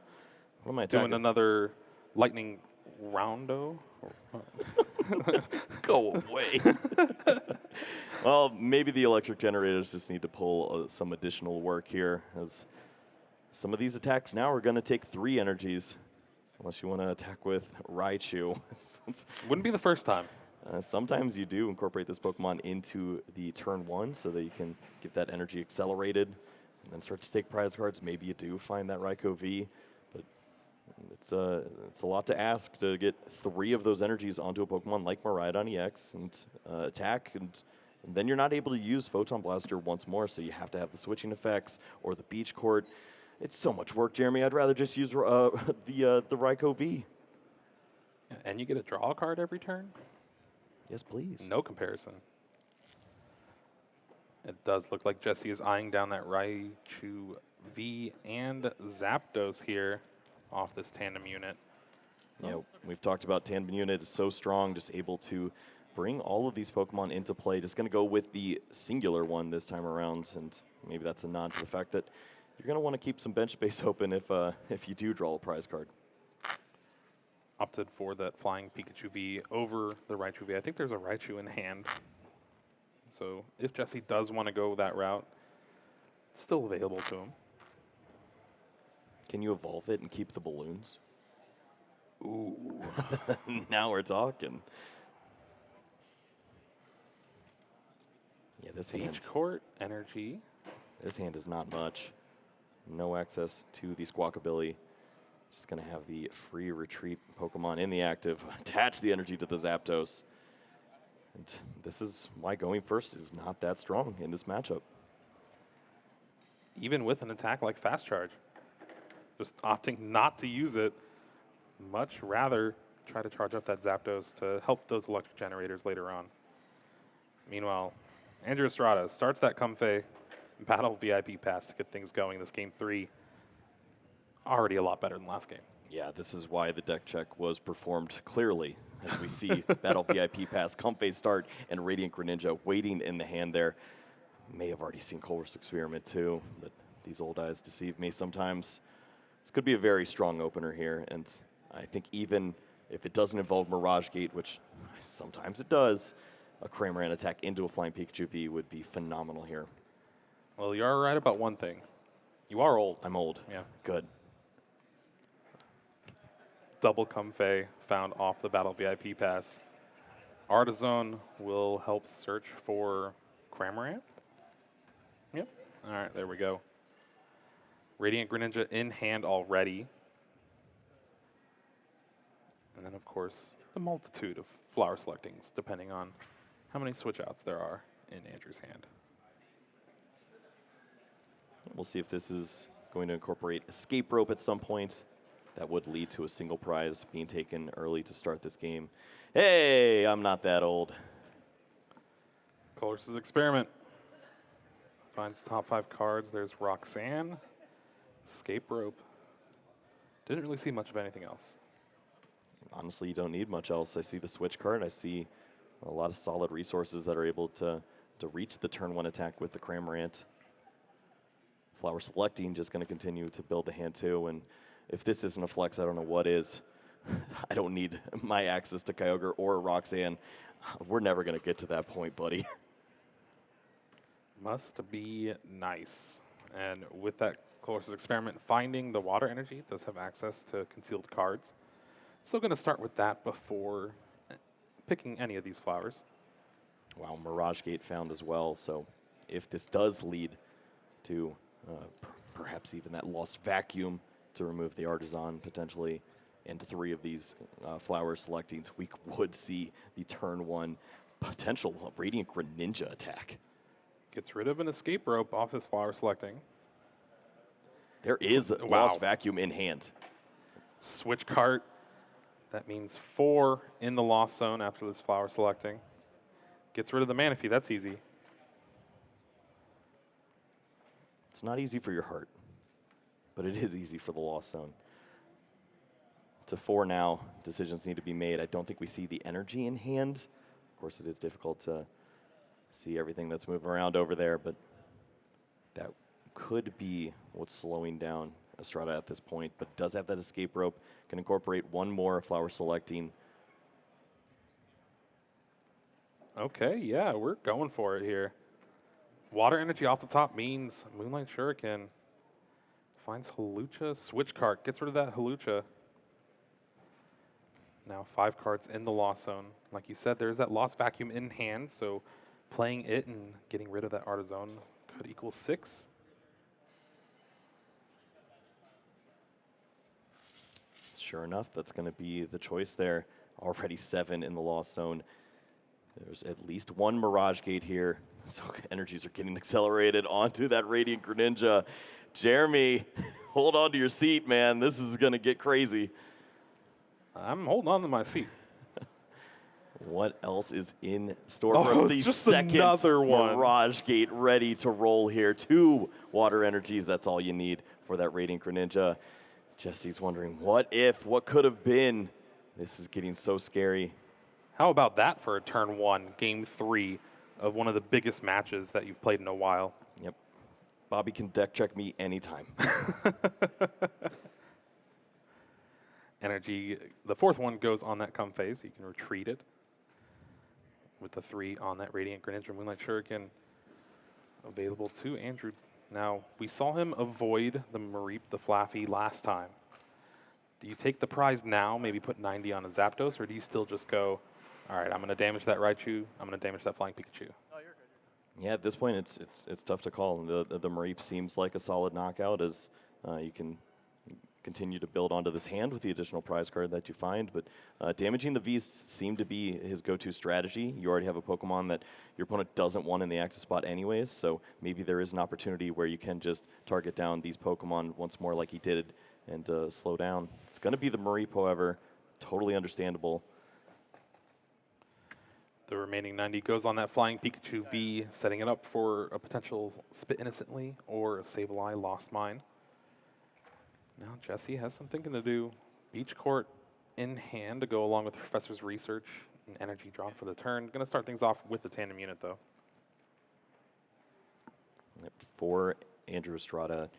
What am I attacking? Doing another lightning roundo. Go away. Well, maybe the electric generators just need to pull some additional work here, as some of these attacks now are going to take 3 energies, unless you want to attack with Raichu. Wouldn't be the first time. Sometimes you do incorporate this Pokemon into the turn 1 so that you can get that energy accelerated and then start to take prize cards. Maybe you do find that Raikou V, but it's a lot to ask to get 3 of those energies onto a Pokemon like Miraidon EX and attack, and then you're not able to use Photon Blaster once more, so you have to have the switching effects or the Beach Court. It's so much work, Jeremy. I'd rather just use the Raikou V. And you get a draw card every turn? Yes, please. No comparison. It does look like Jesse is eyeing down that Raichu V and Zapdos here off this tandem unit. Yeah, we've talked about tandem unit is so strong, just able to bring all of these Pokemon into play. Just going to go with the singular one this time around, and maybe that's a nod to the fact that you're going to want to keep some bench space open if you do draw a prize card. Opted for that flying Pikachu V over the Raichu V. I think there's a Raichu in hand. So if Jesse does want to go that route, it's still available to him. Can you evolve it and keep the balloons? Ooh. Now we're talking. Yeah, this hand. Beach Court energy. This hand is not much. No access to the Squawkabilly. Just going to have the free retreat Pokemon in the active. Attach the energy to the Zapdos. And this is why going first is not that strong in this matchup. even with an attack like Fast Charge. Just opting not to use it, much rather try to charge up that Zapdos to help those electric generators later on. Meanwhile, Andrew Estrada starts that Comfey Battle VIP pass to get things going. This game 3, already a lot better than last game. Yeah, this is why the deck check was performed clearly, as we see Battle VIP pass, Comfey start, and Radiant Greninja waiting in the hand there. May have already seen Colress's Experiment too, but these old eyes deceive me sometimes. This could be a very strong opener here, and I think even if it doesn't involve Mirage Gate, which sometimes it does, a Cramorant attack into a Flying Pikachu V would be phenomenal here. Well, you are right about one thing. You are old. I'm old. Yeah. Good. Double Comfey found off the Battle VIP pass. Artizone will help search for Cramorant. Yep. All right, there we go. Radiant Greninja in hand already. And then, of course, the multitude of flower selectings, depending on how many switch outs there are in Andrew's hand. We'll see if this is going to incorporate Escape Rope at some point. That would lead to a single prize being taken early to start this game. Hey, I'm not that old. Colress's Experiment finds top 5 cards. There's Roxanne, Escape Rope. Didn't really see much of anything else. Honestly, you don't need much else. I see the switch card. I see a lot of solid resources that are able to reach the turn 1 attack with the Cramorant. Flower Selecting just going to continue to build the hand too, and if this isn't a flex, I don't know what is. I don't need my access to Kyogre or Roxanne. We're never going to get to that point, buddy. Must be nice. And with that Colress's Experiment, finding the water energy, it does have access to concealed cards. So going to start with that before picking any of these flowers. Wow, Mirage Gate found as well. So if this does lead to perhaps even that lost vacuum to remove the Artisan potentially, and 3 of these flower selectings, we would see the turn 1 potential Radiant Greninja attack. Gets rid of an Escape Rope off his flower selecting. There is a lost vacuum in hand. Switch cart. That means 4 in the lost zone after this flower selecting. Gets rid of the Manaphy. That's easy. It's not easy for your heart, but it is easy for the lost zone. To 4 now, decisions need to be made. I don't think we see the energy in hand. Of course, it is difficult to see everything that's moving around over there, but that could be what's slowing down Estrada at this point, but does have that Escape Rope, can incorporate 1 more flower selecting. Okay, yeah, we're going for it here. Water energy off the top means Moonlight Shuriken finds Hawlucha. Switch cart gets rid of that Hawlucha. Now 5 cards in the lost zone. Like you said, there's that lost vacuum in hand, so playing it and getting rid of that Artizone could equal 6. Sure enough, that's going to be the choice there. Already 7 in the lost zone. There's at least 1 Mirage Gate here. So energies are getting accelerated onto that Radiant Greninja. Jeremy, hold on to your seat, man. This is going to get crazy. I'm holding on to my seat. What else is in store for us? The just second another one. Mirage Gate ready to roll here. 2 water energies, that's all you need for that Radiant Greninja. Jesse's wondering, what if, what could have been? This is getting so scary. How about that for a turn 1, game 3 of one of the biggest matches that you've played in a while? Yep. Bobby can deck check me anytime. Energy, the 4th one goes on that Comfey, so you can retreat it. With the 3 on that Radiant Greninja, Moonlight Shuriken available to Andrew. Now, we saw him avoid the Mareep, the Flaffy last time. Do you take the prize now, maybe put 90 on a Zapdos, or do you still just go, all right, I'm going to damage that Raichu, I'm going to damage that Flying Pikachu? Oh, you're good. Yeah, at this point, it's tough to call. The Mareep seems like a solid knockout, as you can continue to build onto this hand with the additional prize card that you find, but damaging the V's seem to be his go-to strategy. You already have a Pokemon that your opponent doesn't want in the active spot anyways, so maybe there is an opportunity where you can just target down these Pokemon once more like he did and slow down. It's going to be the Maripo, however, totally understandable. The remaining 90 goes on that Flying Pikachu V, setting it up for a potential Spit Innocently or a Sableye Lost Mine. Now Jesse has some thinking to do. Beach Court in hand to go along with Professor's Research and Energy drawn for the turn. Going to start things off with the tandem unit, though. For Andrew Estrada,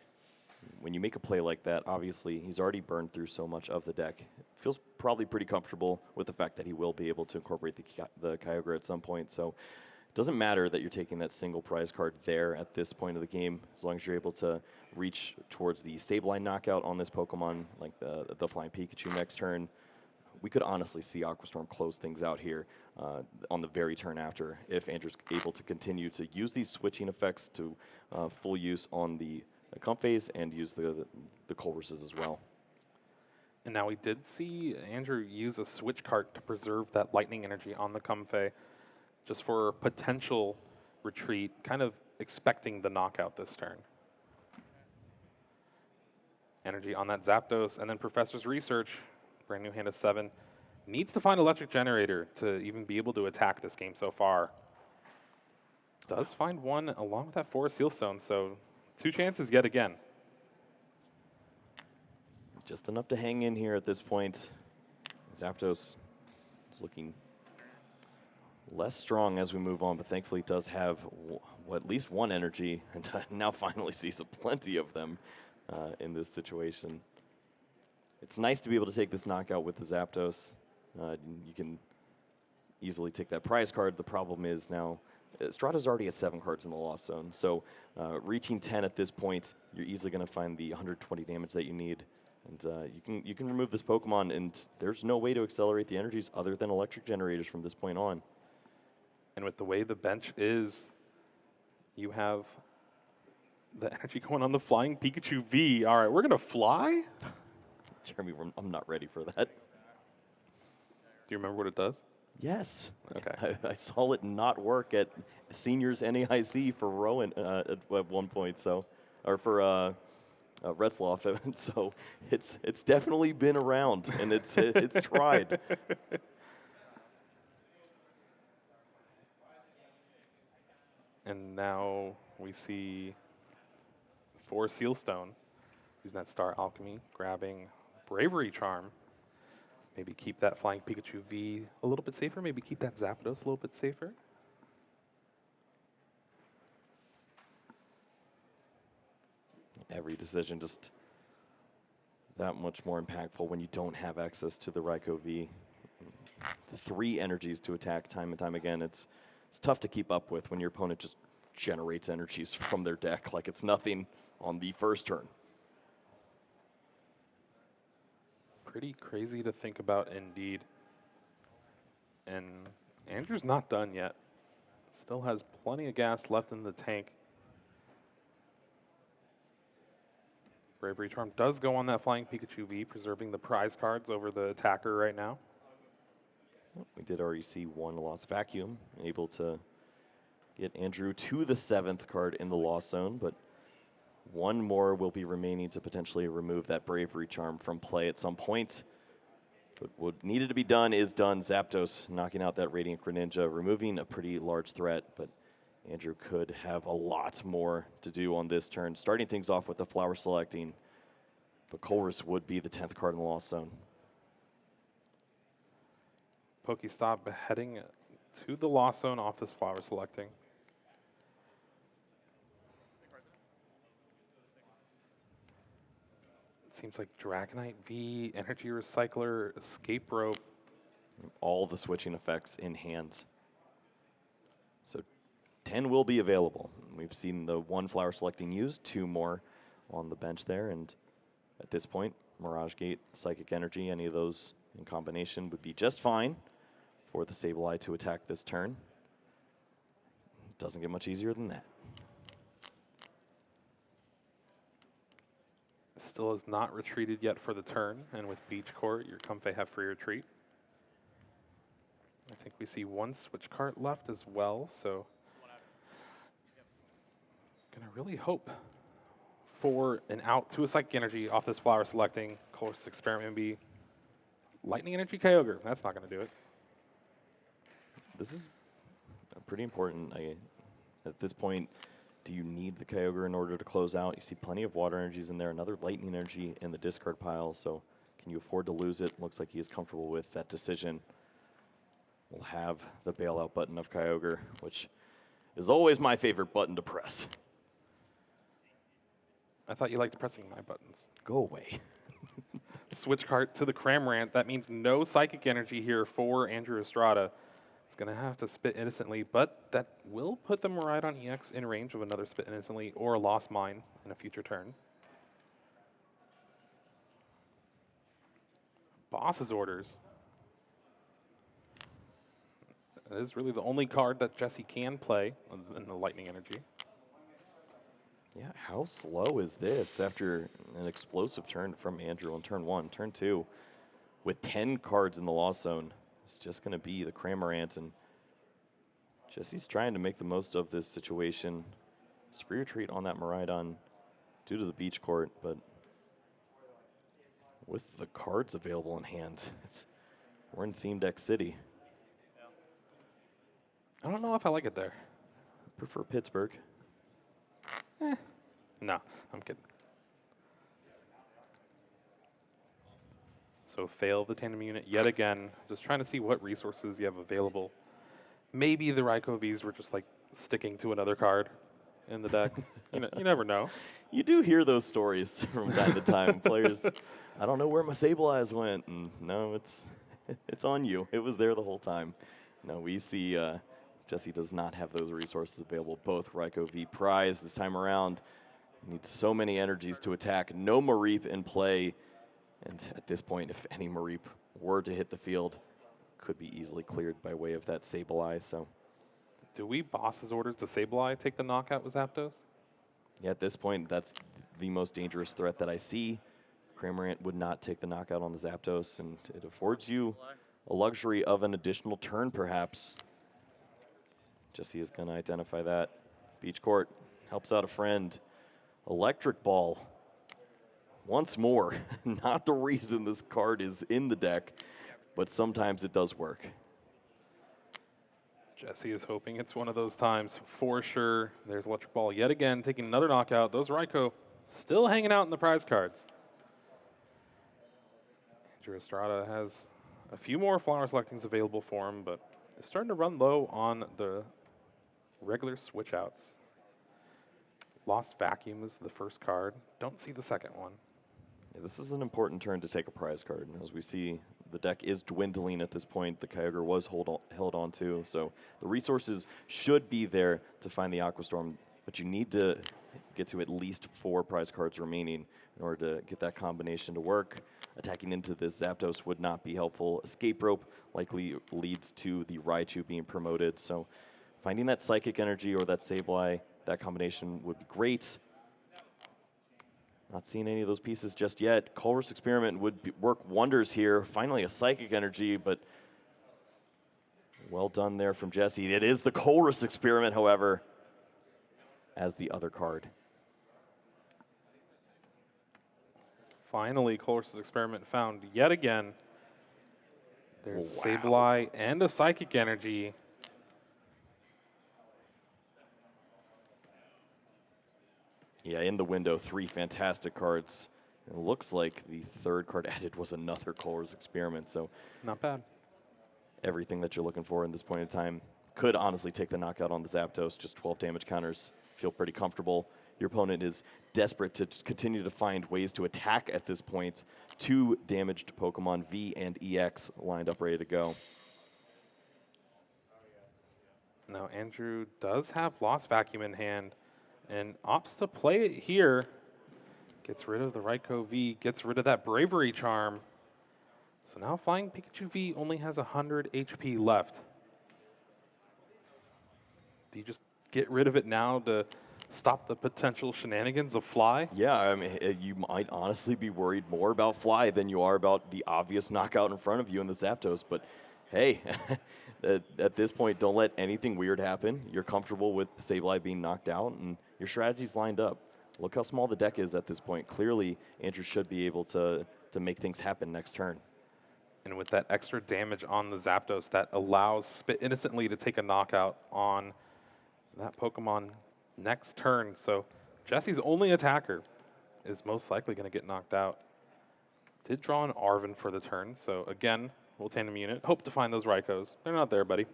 when you make a play like that, obviously he's already burned through so much of the deck. Feels probably pretty comfortable with the fact that he will be able to incorporate the Kyogre at some point. So it doesn't matter that you're taking that single prize card there at this point of the game, as long as you're able to reach towards the Sableye knockout on this Pokemon, like the Flying Pikachu next turn. We could honestly see Aquastorm close things out here on the very turn after if Andrew's able to continue to use these switching effects to full use on the Comphase and use the Colruses as well. And now we did see Andrew use a switch card to preserve that lightning energy on the Comfey, just for potential retreat, kind of expecting the knockout this turn. Energy on that Zapdos, and then Professor's Research, brand new hand of 7, needs to find Electric Generator to even be able to attack this game so far. Does find one along with that Forest Sealstone, so 2 chances yet again. Just enough to hang in here at this point. Zapdos is looking less strong as we move on, but thankfully does have at least one energy, and now finally sees plenty of them in this situation. It's nice to be able to take this knockout with the Zapdos. You can easily take that prize card. The problem is now Estrada's already at 7 cards in the Lost Zone, so reaching 10 at this point, you're easily going to find the 120 damage that you need. And you can remove this Pokemon, and there's no way to accelerate the energies other than Electric Generators from this point on. And with the way the bench is, you have the energy going on the Flying Pikachu V. All right, we're going to fly? Jeremy, I'm not ready for that. Do you remember what it does? Yes. Okay. I saw it not work at Seniors NAIC for Rowan at one point, so, or for Retzloff, so it's definitely been around, and it's tried. And now we see 4 Sealstone, using that Star Alchemy, grabbing Bravery Charm. Maybe keep that Flying Pikachu V a little bit safer. Maybe keep that Zapdos a little bit safer. Every decision just that much more impactful when you don't have access to the Raikou V. 3 energies to attack time and time again. It's tough to keep up with when your opponent just generates energies from their deck like it's nothing on the first turn. Pretty crazy to think about indeed. And Andrew's not done yet. Still has plenty of gas left in the tank. Bravery Charm does go on that Flying Pikachu V, preserving the prize cards over the attacker right now. We did already see 1 Lost Vacuum, able to get Andrew to the 7th card in the Lost Zone, but 1 more will be remaining to potentially remove that Bravery Charm from play at some point. But what needed to be done is done. Zapdos knocking out that Radiant Greninja, removing a pretty large threat, but Andrew could have a lot more to do on this turn, starting things off with the Flower Selecting, but Colrus would be the 10th card in the Lost Zone. Pokestop heading to the Lost Zone off this Flower Selecting. Seems like Dragonite V, Energy Recycler, Escape Rope. All the switching effects in hand. So 10 will be available. We've seen the 1 Flower Selecting used, 2 more on the bench there, and at this point, Mirage Gate, Psychic Energy, any of those in combination would be just fine for the Sableye to attack this turn. Doesn't get much easier than that. still has not retreated yet for the turn, and with Beach Court, your Comfey have free retreat. I think we see one switch cart left as well, so gonna really hope for an out to a Psychic Energy off this flower selecting. Colorless Experiment would be Lightning Energy Kyogre. That's not gonna do it. This is pretty important. At this point, do you need the Kyogre in order to close out? You see plenty of water energies in there, another lightning energy in the discard pile, so can you afford to lose it? Looks like he is comfortable with that decision. We'll have the bailout button of Kyogre, which is always my favorite button to press. I thought you liked pressing my buttons. Go away. Switch cart to the Cramorant. That means no Psychic Energy here for Andrew Estrada. He's going to have to spit innocently, but that will put the Miraidon EX in range of another spit innocently or a Lost Mine in a future turn. Boss's Orders. That is really the only card that Jesse can play in the Lightning Energy. Yeah, how slow is this after an explosive turn from Andrew on turn 1? Turn 2, with 10 cards in the Lost Zone, it's just going to be the Cramorant, and Jesse's trying to make the most of this situation. It's free retreat on that Miraidon due to the Beach Court, but with the cards available in hand, we're in Theme Deck City. I don't know if I like it there. I prefer Pittsburgh. No, I'm kidding. So fail the tandem unit yet again. Just trying to see what resources you have available. Maybe the Raikou Vs were just like sticking to another card in the deck. You never know. You do hear those stories from time to time. Players, I don't know where my Sableyes went. And no, it's on you. It was there the whole time. No, we see Jesse does not have those resources available. Both Raikou V prize this time around. Needs so many energies to attack. No Mareep in play. And at this point, if any Mareep were to hit the field, could be easily cleared by way of that Sableye. So, do we Boss's Orders to Sableye take the knockout with Zapdos? Yeah, at this point, that's the most dangerous threat that I see. Cramorant would not take the knockout on the Zapdos, and it affords you a luxury of an additional turn, perhaps. Jesse is going to identify that. Beach Court helps out a friend. Electric Ball. Once more, not the reason this card is in the deck, but sometimes it does work. Jesse is hoping it's one of those times for sure. There's Electric Ball yet again, taking another knockout. Those Raikou still hanging out in the prize cards. Andrew Estrada has a few more flower selectings available for him, but is starting to run low on the regular switch outs. Lost Vacuum is the first card. Don't see the second one. Yeah, this is an important turn to take a prize card. As we see, the deck is dwindling at this point. The Kyogre was held on to, so the resources should be there to find the Aqua Storm, but you need to get to at least 4 prize cards remaining in order to get that combination to work. Attacking into this Zapdos would not be helpful. Escape Rope likely leads to the Raichu being promoted, so finding that Psychic Energy or that Sableye, that combination would be great. Not seeing any of those pieces just yet. Colress Experiment would work wonders here. Finally a Psychic Energy, but well done there from Jesse. It is the Colress Experiment, however, as the other card. Finally, Colress Experiment found yet again. There's Wow. Sableye and a Psychic Energy. Yeah, in the window, 3 fantastic cards. It looks like the third card added was another Colress Experiment, so Not bad. everything that you're looking for in this point in time. Could honestly take the knockout on the Zapdos, just 12 damage counters. Feel pretty comfortable. Your opponent is desperate to continue to find ways to attack at this point. 2 damaged Pokemon, V and EX, lined up ready to go. Now, Andrew does have Lost Vacuum in hand and opts to play it here. Gets rid of the Raikou V, gets rid of that Bravery Charm. So now Flying Pikachu V only has 100 HP left. Do you just get rid of it now to stop the potential shenanigans of Fly. Yeah, I mean, you might honestly be worried more about Fly than you are about the obvious knockout in front of you in the Zapdos. But hey, at this point, don't let anything weird happen. You're comfortable with Sableye being knocked out, and your strategy's lined up. Look how small the deck is at this point. Clearly, Andrew should be able to make things happen next turn. And with that extra damage on the Zapdos, that allows Spit Innocently to take a knockout on that Pokemon next turn. So Jesse's only attacker is most likely going to get knocked out. Did draw an Arven for the turn, so again, we'll tandem unit. Hope to find those Raikos. They're not there, buddy.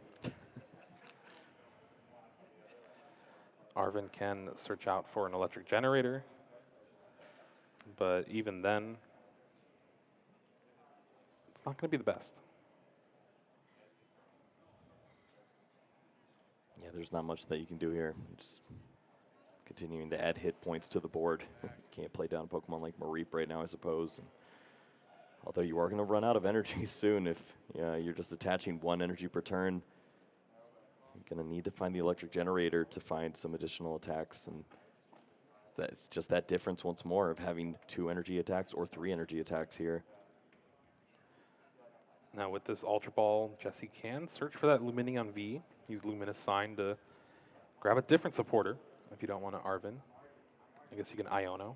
Arven can search out for an electric generator, but even then, it's not going to be the best. Yeah, there's not much that you can do here. Just continuing to add hit points to the board. Can't play down a Pokemon like Mareep right now, I suppose. And although you are going to run out of energy soon if you're just attaching 1 energy per turn. You're going to need to find the electric generator to find some additional attacks. And that's just that difference once more of having 2 energy attacks or 3 energy attacks here. Now with this Ultra Ball, Jesse can search for that Lumineon V. Use Luminous Sign to grab a different supporter if you don't want to Arven. I guess you can Iono.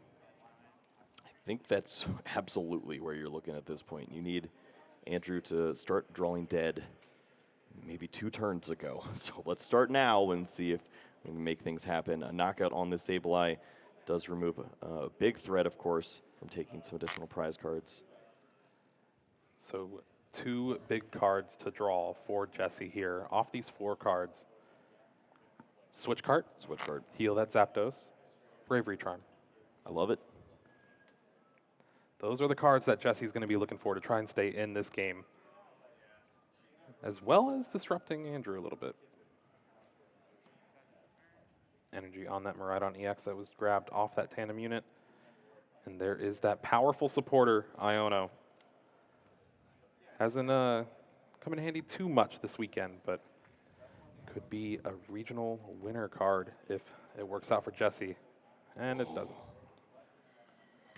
I think that's absolutely where you're looking at this point. You need Andrew to start drawing dead maybe 2 turns ago. So let's start now and see if we can make things happen. A knockout on this Sableye does remove a big threat, of course, from taking some additional prize cards. So 2 big cards to draw for Jesse here. Off these 4 cards, Switch card, Switch card. heal that Zapdos, Bravery Charm. I love it. Those are the cards that Jesse's going to be looking for to try and stay in this game, as well as disrupting Andrew a little bit. Energy on that Miraidon EX that was grabbed off that tandem unit. And there is that powerful supporter, Iono. Hasn't come in handy too much this weekend, but could be a regional winner card if it works out for Jesse. And it doesn't.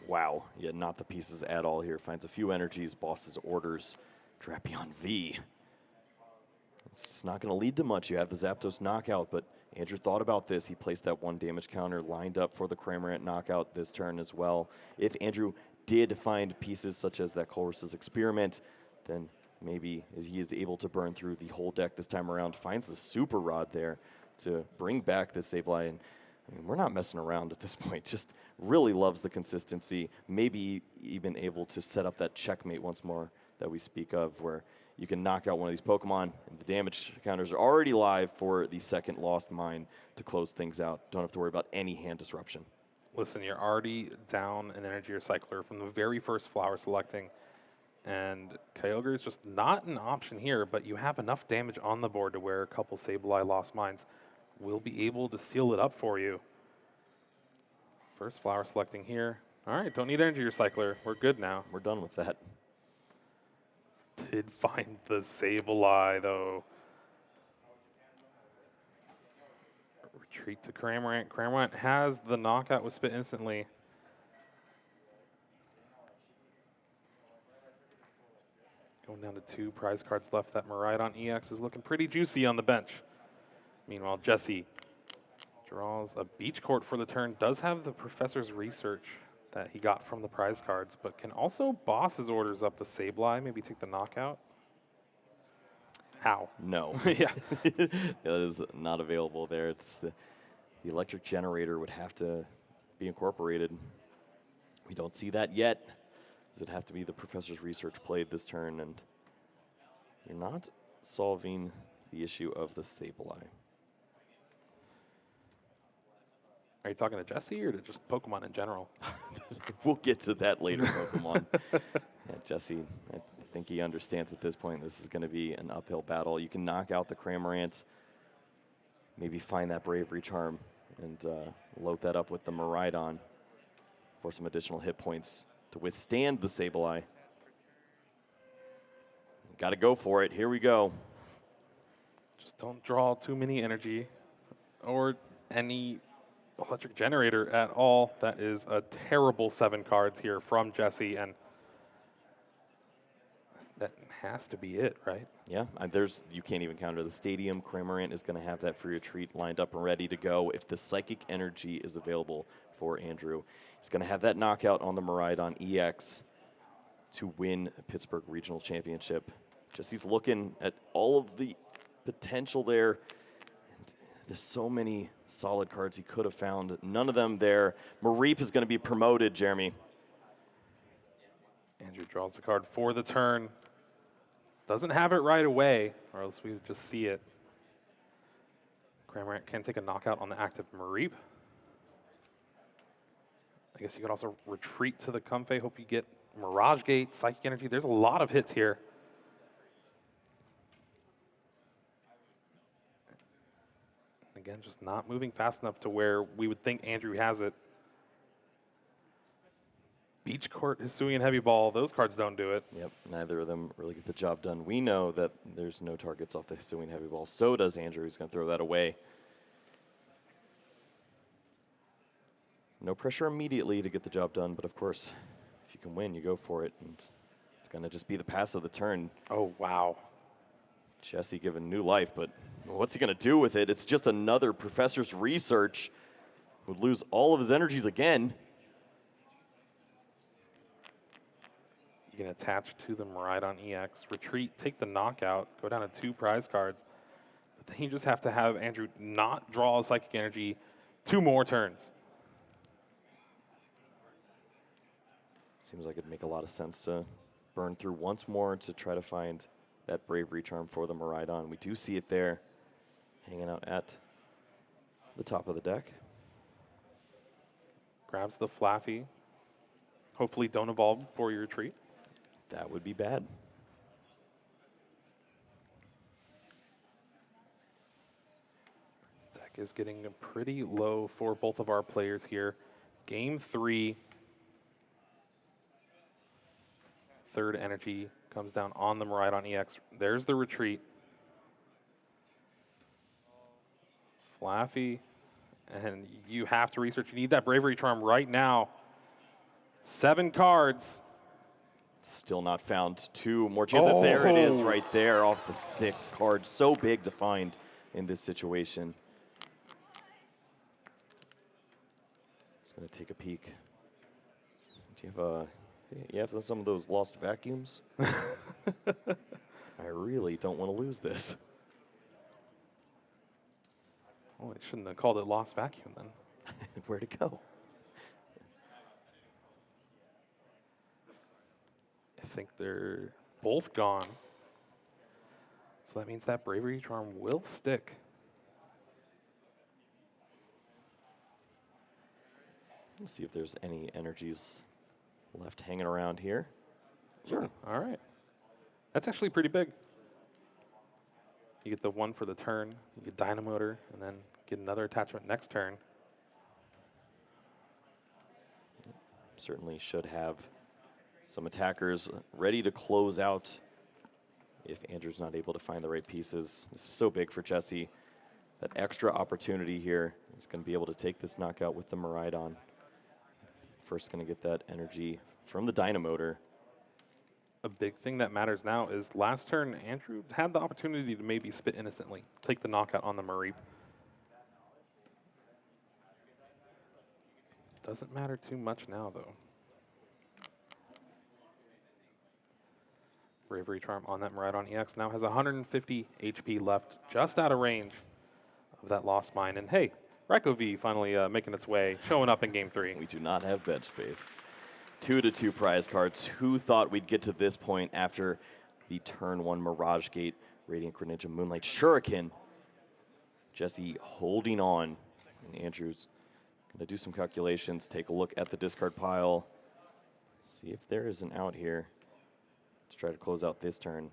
Wow. Yeah, not the pieces at all here. Finds a few energies, bosses orders, Drapion V. It's not going to lead to much. You have the Zapdos knockout, but Andrew thought about this. He placed that 1 damage counter, lined up for the Cramorant knockout this turn as well. If Andrew did find pieces such as that Colress's Experiment, then maybe he is able to burn through the whole deck this time around. Finds the Super Rod there to bring back this Sableye. And I mean, we're not messing around at this point. Just really loves the consistency. Maybe even able to set up that checkmate once more that we speak of, where you can knock out one of these Pokemon, and the damage counters are already live for the second Lost Mine to close things out. Don't have to worry about any hand disruption. Listen, you're already down an energy recycler from the very first flower selecting, and Kyogre is just not an option here, but you have enough damage on the board to where a couple Sableye Lost Mines will be able to seal it up for you. First flower selecting here. All right, don't need energy recycler. We're good now. We're done with that. Did find the Sableye, though. Retreat to Cramorant. Cramorant has the knockout with Spit instantly. Going down to 2 prize cards left. That Miraidon EX is looking pretty juicy on the bench. Meanwhile, Jesse draws a Beach Court for the turn. Does have the Professor's Research that he got from the prize cards, but can also boss his orders up the Sableye, maybe take the knockout. How? No. Yeah. That is not available there. It's the electric generator would have to be incorporated. We don't see that yet. Does it have to be the Professor's Research played this turn? And you're not solving the issue of the Sableye. Are you talking to Jesse or to just Pokemon in general? We'll get to that later, Pokemon. Yeah, Jesse, I think he understands at this point this is going to be an uphill battle. You can knock out the Cramorant, maybe find that Bravery Charm, and load that up with the Miraidon for some additional hit points to withstand the Sableye. Got to go for it. Here we go. Just don't draw too many energy or any electric generator at all. That is a terrible 7 cards here from Jesse, and that has to be it, right? Yeah, you can't even counter the stadium. Cramorant is going to have that free retreat lined up and ready to go if the Psychic Energy is available for Andrew. He's going to have that knockout on the Miraidon EX to win Pittsburgh Regional Championship. Jesse's looking at all of the potential there. And there's so many solid cards he could have found. None of them there. Mareep is going to be promoted, Jeremy. Andrew draws the card for the turn. Doesn't have it right away, or else we would just see it. Cramorant can take a knockout on the active Mareep. I guess you could also retreat to the Comfey. Hope you get Mirage Gate, Psychic Energy. There's a lot of hits here. Again, just not moving fast enough to where we would think Andrew has it. Beach Court, Hisuian Heavy Ball, those cards don't do it. Yep, neither of them really get the job done. We know that there's no targets off the Hisuian Heavy Ball. So does Andrew. He's going to throw that away. No pressure immediately to get the job done, but of course, if you can win, you go for it. And it's going to just be the pass of the turn. Oh, wow. Jesse given new life, but what's he going to do with it? It's just another Professor's Research. Would lose all of his energies again. You can attach to the Miraidon EX, retreat, take the knockout, go down to 2 prize cards. But then you just have to have Andrew not draw a Psychic Energy 2 more turns. Seems like it'd make a lot of sense to burn through once more to try to find that Bravery Charm for the Miraidon. We do see it there, hanging out at the top of the deck. Grabs the Flaffy. Hopefully don't evolve before you retreat. That would be bad. Deck is getting pretty low for both of our players here. Game 3. Third energy comes down on the Miraidon EX. There's the retreat. Flaffy. And you have to research. You need that Bravery Charm right now. 7 cards. Still not found 2 more chances. Oh. There it is right there off the 6 card. So big to find in this situation. Just going to take a peek. Do you have some of those lost vacuums? I really don't want to lose this. Well, they shouldn't have called it Lost Vacuum then. Where'd it go? I think they're both gone. So that means that Bravery Charm will stick. Let's see if there's any energies left hanging around here. Sure. Ooh, all right. That's actually pretty big. You get the 1 for the turn, you get Dynamotor, and then get another attachment next turn. Certainly should have some attackers ready to close out if Andrew's not able to find the right pieces. This is so big for Jesse. That extra opportunity here is going to be able to take this knockout with the Miraidon. First going to get that energy from the Dynamotor. A big thing that matters now is last turn, Andrew had the opportunity to maybe spit innocently, take the knockout on the Mareep. Doesn't matter too much now, though. Bravery Charm on that Miraidon EX now has 150 HP left, just out of range of that Lost Mine. And hey, Raikou V finally making its way, showing up in Game 3. We do not have bench space. 2-2 prize cards. Who thought we'd get to this point after the turn 1 Mirage Gate, Radiant Greninja, Moonlight Shuriken? Jesse holding on, and Andrew's going to do some calculations, take a look at the discard pile, see if there is an out here to try to close out this turn.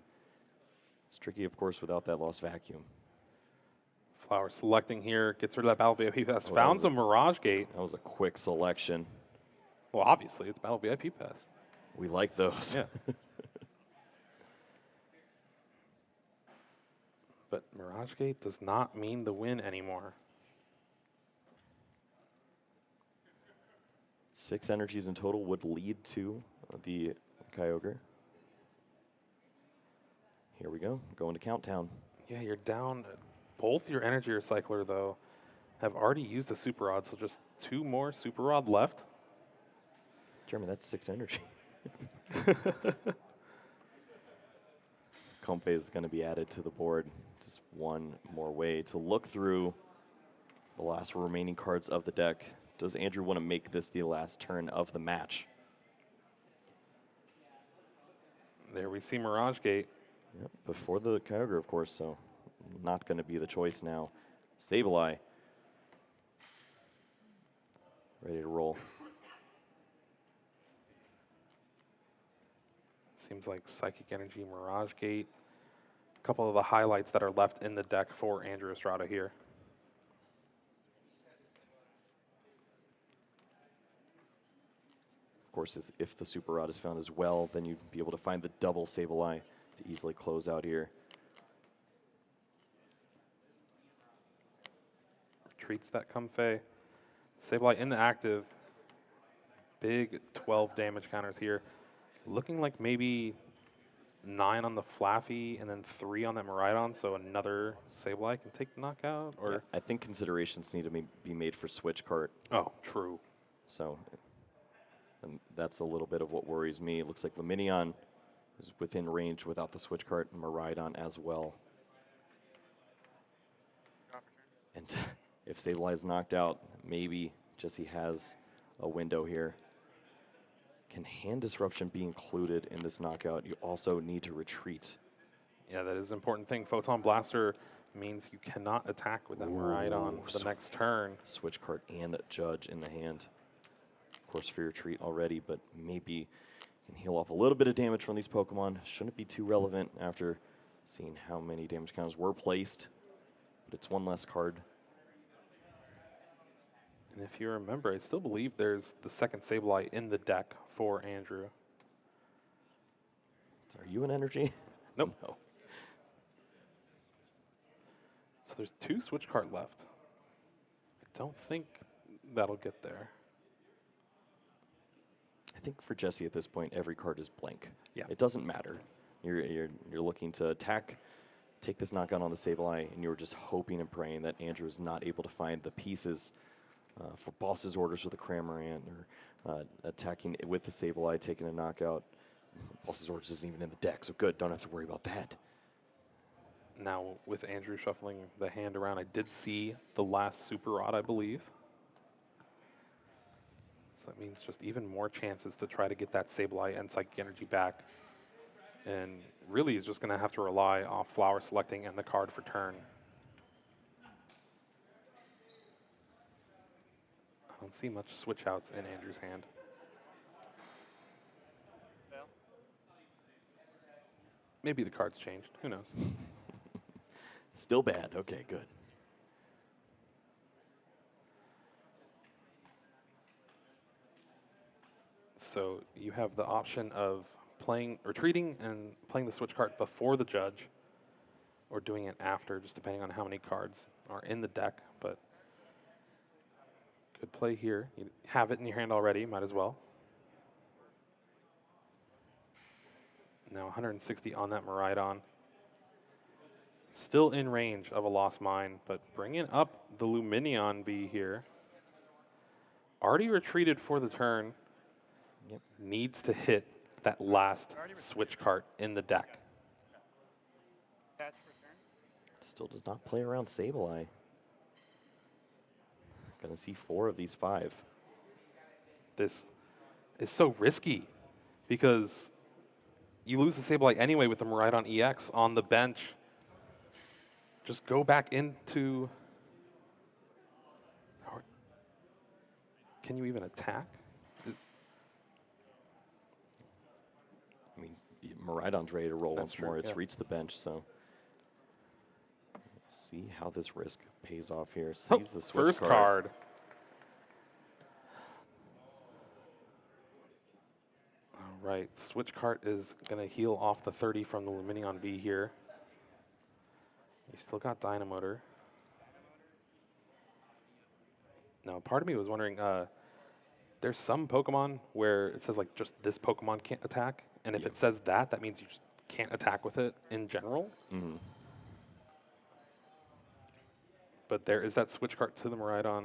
It's tricky, of course, without that Lost Vacuum. Flower selecting here, gets rid of that Battle VIP Pass, Oh, found some Mirage Gate. That was a quick selection. Well, obviously, it's Battle VIP Pass. We like those. Yeah. But Mirage Gate does not mean the win anymore. 6 energies in total would lead to the Kyogre. Here we go, going to Countdown. Yeah, you're down. Both your energy recycler, though, have already used the Super Rod, so just 2 more Super Rod left. Jeremy, that's 6 energy. Compe is going to be added to the board. Just one more way to look through the last remaining cards of the deck. Does Andrew want to make this the last turn of the match? There we see Mirage Gate. Yep, before the Kyogre, of course, so not going to be the choice now. Sableye. Ready to roll. Seems like Psychic Energy, Mirage Gate. A couple of the highlights that are left in the deck for Andrew Estrada here. Of course, if the Super Rod is found as well, then you'd be able to find the double Sableye to easily close out here. Retreats that Comfey. Sableye in the active. Big 12 damage counters here. Looking like maybe 9 on the Flaffy and then 3 on that Miraidon, so another Sableye can take the knockout? Or Yeah, I think considerations need to be made for Switch Cart. Oh, true. So and that's a little bit of what worries me. It looks like Lumineon is within range without the Switch Cart, and Miraidon as well. And if Sableye is knocked out, maybe Jesse has a window here. Can Hand Disruption be included in this knockout? You also need to retreat. Yeah, that is an important thing. Photon Blaster means you cannot attack with that Miraidon the next turn. Switch Cart and Judge in the hand. Of course, for your retreat already, but maybe can heal off a little bit of damage from these Pokemon. Shouldn't be too relevant after seeing how many damage counters were placed, but it's one less card. And if you remember, I still believe there's the second Sableye in the deck for Andrew. So are you an energy? Nope. No. So there's 2 Switch Cart left. I don't think that'll get there. I think for Jesse at this point, every card is blank. Yeah. It doesn't matter. You're looking to attack, take this knockout on the Sableye, and you're just hoping and praying that Andrew is not able to find the pieces for boss's orders with a Cramorant, or attacking with the Sableye, taking a knockout. Boss's orders isn't even in the deck, so good, don't have to worry about that. Now, with Andrew shuffling the hand around, I did see the last Super Rod, I believe. So that means just even more chances to try to get that Sableye and Psychic Energy back. And really, he's just going to have to rely off Flower selecting and the card for turn. I don't see much switch outs in Andrew's hand. Fail. Maybe the card's changed. Who knows? Still bad. Okay, good. So you have the option of retreating and playing the switch card before the Judge, or doing it after, just depending on how many cards are in the deck. But good play here. You have it in your hand already, might as well. Now 160 on that Miraidon. Still in range of a Lost Mine, but bringing up the Lumineon V here. Already retreated for the turn. Yep. Needs to hit that last switch cart in the deck. Catch return. Still does not play around Sableye. Gonna see 4 of these 5. This is so risky because you lose the Sableye anyway with the Miraidon EX on the bench. Just go back into... Can you even attack? I mean, Miraidon's ready to roll That's once true, more. It's yeah. reached the bench, so see how this risk pays off here. Oh, Sees the switch first card. All right, switch cart is going to heal off the 30 from the Lumineon V here. You still got Dynamotor. Now, part of me was wondering, There's some Pokemon where it says like just this Pokemon can't attack, and if it says that, that means you just can't attack with it in general. But there is that switch cart to the Miraidon.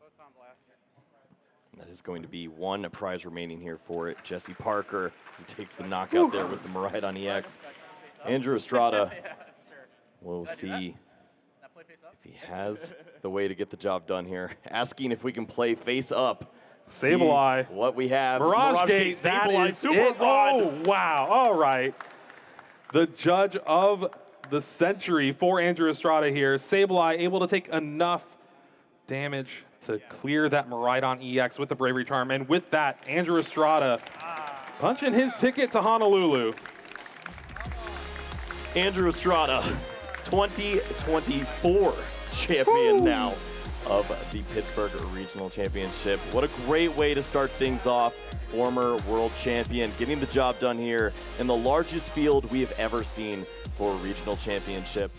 Both on blaster. That is going to be one prize remaining here for it. Jesse Parker, as he takes the knockout there with the Miraidon EX. Andrew Estrada, Yeah, sure. we'll Did I do see That play face up? if he has the way to get the job done here. Asking if we can play face up. Sableye. See what we have. Mirage Gate, that Sableye, is Super it. Rod. Oh, wow. All right. The judge of the century for Andrew Estrada here. Sableye able to take enough damage to clear that Miraidon EX with the Bravery Charm. And with that, Andrew Estrada punching his ticket to Honolulu. Andrew Estrada, 2024 champion now of the Pittsburgh Regional Championship. What a great way to start things off. Former world champion getting the job done here in the largest field we have ever seen for a regional championship.